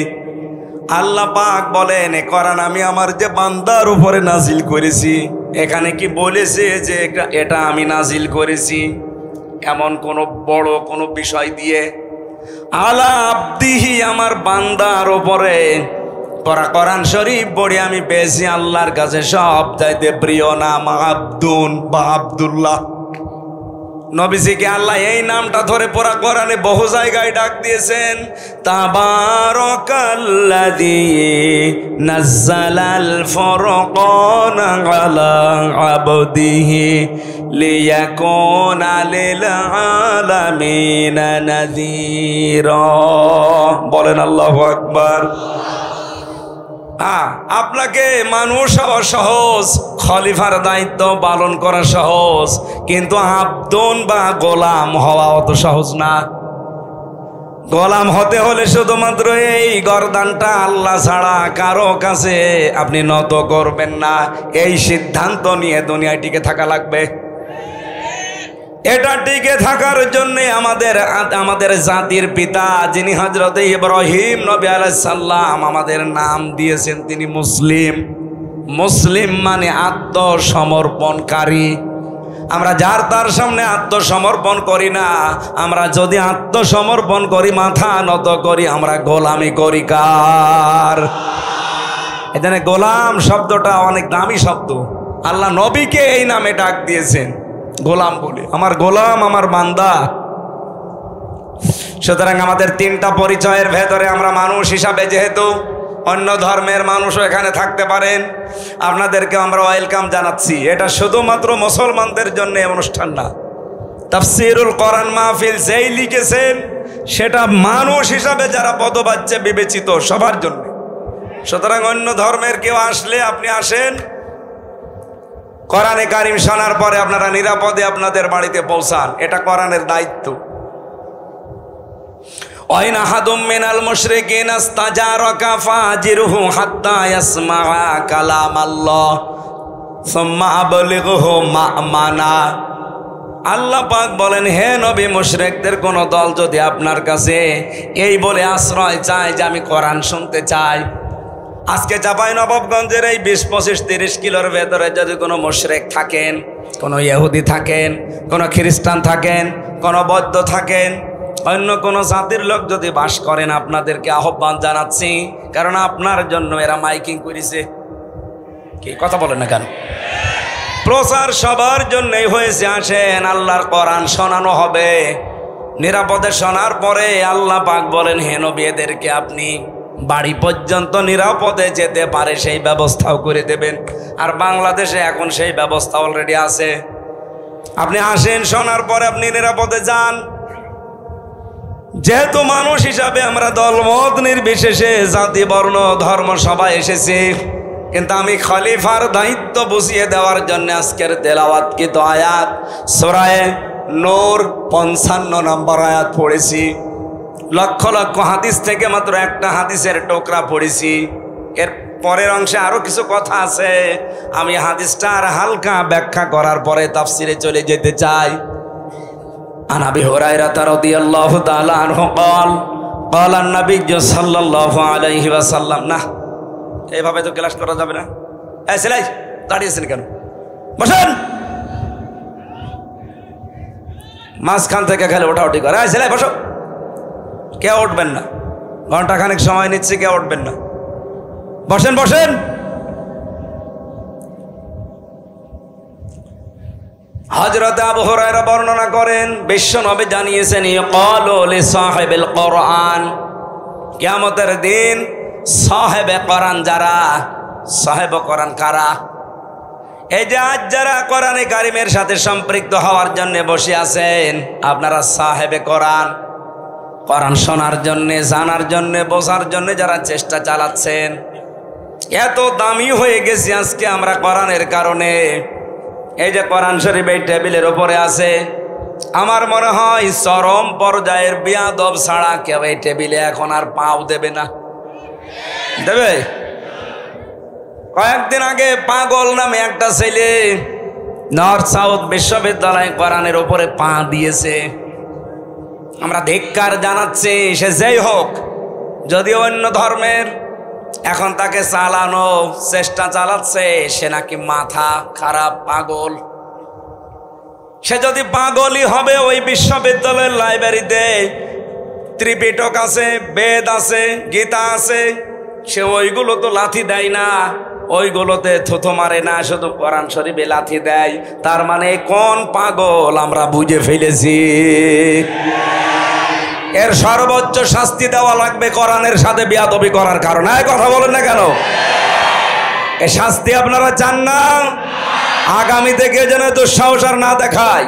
আল্লাহ পাক বলেন, এ কোরআন আমি আমার যে বান্দার উপরে নাজিল করেছি, এখানে কি বলেছে যে এটা আমি নাজিল করেছি এমন কোন বড় কোন বিষয় দিয়ে? আলা আবদিহি, আমার বান্দার উপরে কোরআন শরীফ পড়ে আমি পেয়েছি আল্লাহর কাছে সব চাইতে প্রিয় নাম আব্দুন বা আব্দুল্লাহ। নবীজিকে আল্লাহ এই নামটা ধরে পুরা কোরআনে বহু জায়গায় ডাক দিয়েছেন। তাবারাকাল্লাযী নাযালাল ফুরকানা আলা আবদিহি লিয়াকুনা লিল আলামিনা নাযীরা। বলেন আল্লাহু আকবার। আপনাকে মানুষ হওয়া সহজ, খলিফার দায়িত্ব পালন করা সহজ, কিন্তু আব্দুন বা গোলাম হওয়া অত সহজ না। গোলাম হতে হলে শুধুমাত্র এই গর্দানটা আল্লাহ ছাড়া কারো কাছে আপনি নত করবেন না, এই সিদ্ধান্ত নিয়ে দুনিয়ায় টিকে থাকা লাগবে। এটা টিকে থাকার জন্য আমাদের জাতির পিতা যিনি হযরত ইব্রাহিম নবী আলাইহিস সালাম আমাদের নাম দিয়েছেন, তিনি মুসলিম। মুসলিম মানে আত্মসমর্পণকারী। আমরা যার তার সামনে আত্মসমর্পণ করি না। আমরা যদি আত্মসমর্পণ করি, মাথা নত করি, আমরা গোলামি করি কার? এখানে গোলাম শব্দটা অনেক দামি শব্দ। আল্লাহ নবীকে এই নামে ডাক দিয়েছেন, গোলাম বলে, আমার গোলাম, আমার বান্দা। সুতরাং আমাদের তিনটা পরিচয়ের ভেতরে আমরা মানুষ হিসাবে, যেহেতু অন্য ধর্মের মানুষও এখানে থাকতে পারেন, আপনাদেরকে আমরা ওয়েলকাম জানাচ্ছি। এটা শুধুমাত্র মুসলমানদের জন্য অনুষ্ঠান না। তাফসীরুল কোরআন মাহফিল যেই লিখেছেন সেটা মানুষ হিসাবে যারা পদবাচ্য বিবেচিত সবার জন্য। সুতরাং অন্য ধর্মের কেউ আসলে আপনি আসেন, কোরআনে কারিম শোনার পরে আপনারা নিরাপদে আপনাদের বাড়িতে পৌঁছান, এটা কোরআনের দায়িত্ব। ওয়াইন আহাদুম মিনাল মুশরিকিনা ইসতাজারাকা ফাজিরহু হাত্তা ইয়াসমাআ কালামাল্লাহ সুম্মা আবলিগহু মা'মানা। আল্লাহ পাক বলেন, হে নবী, মুশরিকদের কোন দল যদি আপনার কাছে এই বলে আশ্রয় চায় যে আমি কোরআন শুনতে চাই, আজকে চাঁপাইনবাবগঞ্জের এই 20-25-30 কিলোর ভেতরে যদি কোনো মুশরিক থাকেন, কোনো ইহুদি থাকেন, কোনো খ্রিস্টান থাকেন, কোনো বৌদ্ধ থাকেন, অন্য কোনো জাতির লোক যদি বাস করেন, আপনাদেরকে আহ্বান জানাচ্ছি, কারণ আপনার জন্য এরা মাইকিং করেছে। কি কথা বলেন না কেন? প্রচার সবার জন্যই হয়েছে। আসেন, আল্লাহর কোরআন শোনানো হবে। নিরাপদে শোনার পরে আল্লাহ পাক বলেন, হে নবী, এদেরকে আপনি বাড়ি পর্যন্ত নিরাপদে যেতে পারে সেই ব্যবস্থাও করে দেবেন। আর বাংলাদেশে এখন সেই ব্যবস্থা অলরেডি আছে। আপনি আসেন, শোনার পরে আপনি নিরাপদে যান। যেহেতু মানুষ হিসাবে আমরা দলমত নির্বিশেষে, জাতি, বর্ণ, ধর্ম সবাই এসেছি, কিন্তু আমি খলিফার দায়িত্ব বুঝিয়ে দেওয়ার জন্য আজকের তেলাওয়াতকৃত আয়াত সূরা নূর 55 নম্বর আয়াত পড়েছি। লক্ষ লক্ষ হাদিস থেকে মাত্র একটা হাদিসের টুকরা পড়েছি। এর পরের অংশে আরো কিছু কথা আছে, আমি হাদিসটার হালকা ব্যাখ্যা করার পরে তাফসিরে চলে যেতে চাই। আন আবি হুরায়রা রাদিয়াল্লাহু তাআলা আনহু قال قال النبي সাল্লাল্লাহু আলাইহি ওয়াসাল্লাম। না, এইভাবে তো ক্লাস করা যাবে না। এই ছেলে, দাঁড়িয়েছেন কেন? বসেন। মাঝখান থেকে খেলে ওঠাউঠি করে। এই ছেলে, বসো। কেউ উঠবেন না, ঘন্টাখানেক সময় নিচ্ছে, কেউ উঠবেন না। বসেন বসেন। হযরত আবু হুরায়রা বর্ণনা করেন, বিশ্ব নবী জানিয়েছেন, ইয়াকালু লিসাহিবিল কোরআন, কিয়ামতের দিন সাহেবে কোরআন যারা, সাহেব কোরআন কারা? এই যে আজ যারা কোরআনে কারিমের সাথে সম্পৃক্ত হওয়ার জন্য বসে আছেন, আপনারা সাহেবে কোরআন, কোরআন শোনার জন্যে, জানার জন্যে, বোঝার জন্যে যারা চেষ্টা চালাচ্ছেন। এত দামি হয়ে গেছি আজকে আমরা কোরআনের কারণে। এই যে কোরআন শরীফ এই টেবিলের উপরে আছে, আমার মনে হয় চরম পর্যায়ের বিয়াদব ছাড়া কেউ এই টেবিলে এখন আর পাও দেবে না। দেবে? কয়েকদিন আগে পাগল নামে একটা ছেলে নর্থ সাউথ বিশ্ববিদ্যালয় কোরআনের উপরে পা দিয়েছে। আমরা ধিক্কার জানাচ্ছি, সে যেই হোক, যদিও অন্য ধর্মের, এখন তাকে চালানো চেষ্টা চালাচ্ছে সে নাকি মাথা খারাপ, পাগল। সে যদি পাগলই হবে, ওই বিশ্ববিদ্যালয়ের লাইব্রেরিতে ত্রিপিটক আছে, বেদ আছে, গীতা আছে, সে ওইগুলো তো লাথি দেয় না, ওইগুলোতে থুথু মারে না, শুধু কোরআন শরীফে লাথি দেয়। তার মানে কোন পাগল আমরা বুঝে ফেলেছি। এর সর্বোচ্চ শাস্তি দেওয়া লাগবে কোরআনের সাথে বেয়াদবি করার কারণে। কথা বলেন না কেন? এ শাস্তি আপনারা চান না? আগামী থেকে যেন দুঃসাহস আর না দেখায়।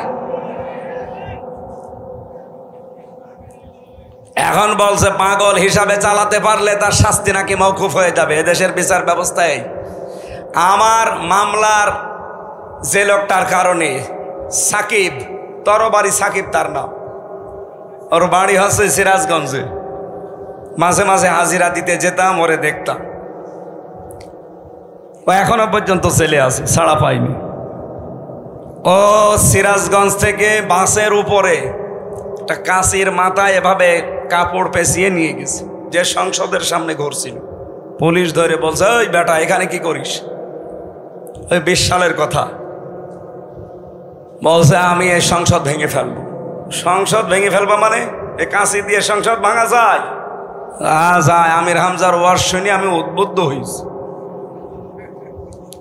এখন বলছে পাগল হিসাবে চালাতে পারলে তার শাস্তি নাকি মওকুফ হয়ে যাবে এদেশের বিচার ব্যবস্থায়। আমার মামলার যে লোকটার কারণে, সাকিব, তরবারি সাকিব তার নাম, ওর বাড়ি হচ্ছে সিরাজগঞ্জে। মাঝে মাঝে হাজিরা দিতে যেতাম, ওরে দেখতাম। ও এখনো পর্যন্ত ছেলে আছে, ছাড়া পাইনি। ও সিরাজগঞ্জ থেকে বাসের উপরে একটা কাঁচির মাথায় এভাবে কাপড় পেঁচিয়ে নিয়ে গেছে, যে সংসদের সামনে ঘুরছিল। পুলিশ ধরে বলছে, ওই বেটা এখানে কি করিস? ওই 20 সালের কথা। বলছে আমি এই সংসদ ভেঙে ফেলবো। সংসদ ভেঙে ফেলবো মানে? এ কাঁচি দিয়ে সংসদ ভাঙা যায়? যায়। আমির হামজার ওয়াজ শুনে আমি উদ্বুদ্ধ হয়েছি।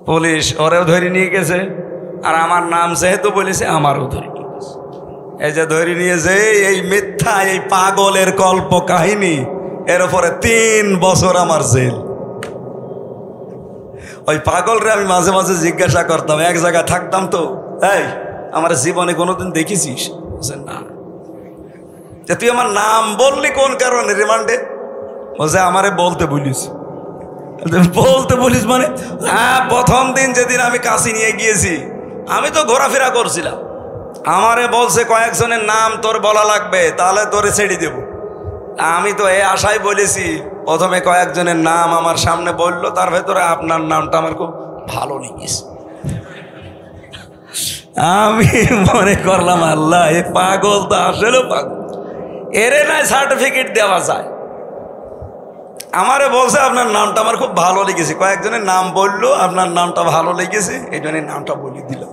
পুলিশ ওরেও ধরে নিয়ে গেছে, আর আমার নাম যেহেতু বলেছে আমারও ধরে নিয়ে গেছে। এই যে ধরে নিয়েছে, এই মিথ্যা, এই পাগলের কল্প কাহিনী, এর উপরে 3 বছর আমার জেল। ওই পাগলরে আমি মাঝে মাঝে জিজ্ঞাসা করতাম, এক জায়গায় থাকতাম তো, এই আমার জীবনে কোনোদিন দেখেছিস? না। তুই আমার নাম বললি কোন কারণে রিমান্ডে? বলছে আমারে বলতে বলিস। বলতে বলিস মানে? হ্যাঁ, প্রথম দিন যেদিন আমি কাশি নিয়ে গিয়েছি, আমি তো ঘোরাফেরা করছিলাম, আমারে বলছে কয়েকজনের নাম তোর বলা লাগবে, তাহলে তোরে ছেড়ে দেব। আমি তো এই আশায় বলেছি। প্রথমে কয়েকজনের নাম আমার সামনে বললো, তার ভেতরে আপনার নামটা আমার খুব ভালো লেগেছে। আমি মনে করলাম, আল্লাহ, এ পাগল তো আসলে পাগল, এরে নাই সার্টিফিকেট দেওয়া যায়। আমারে বলছে আপনার নামটা আমার খুব ভালো লেগেছে, কয়েকজনের নাম বললো, আপনার নামটা ভালো লেগেছে, এই জন্য নামটা বলে দিলাম।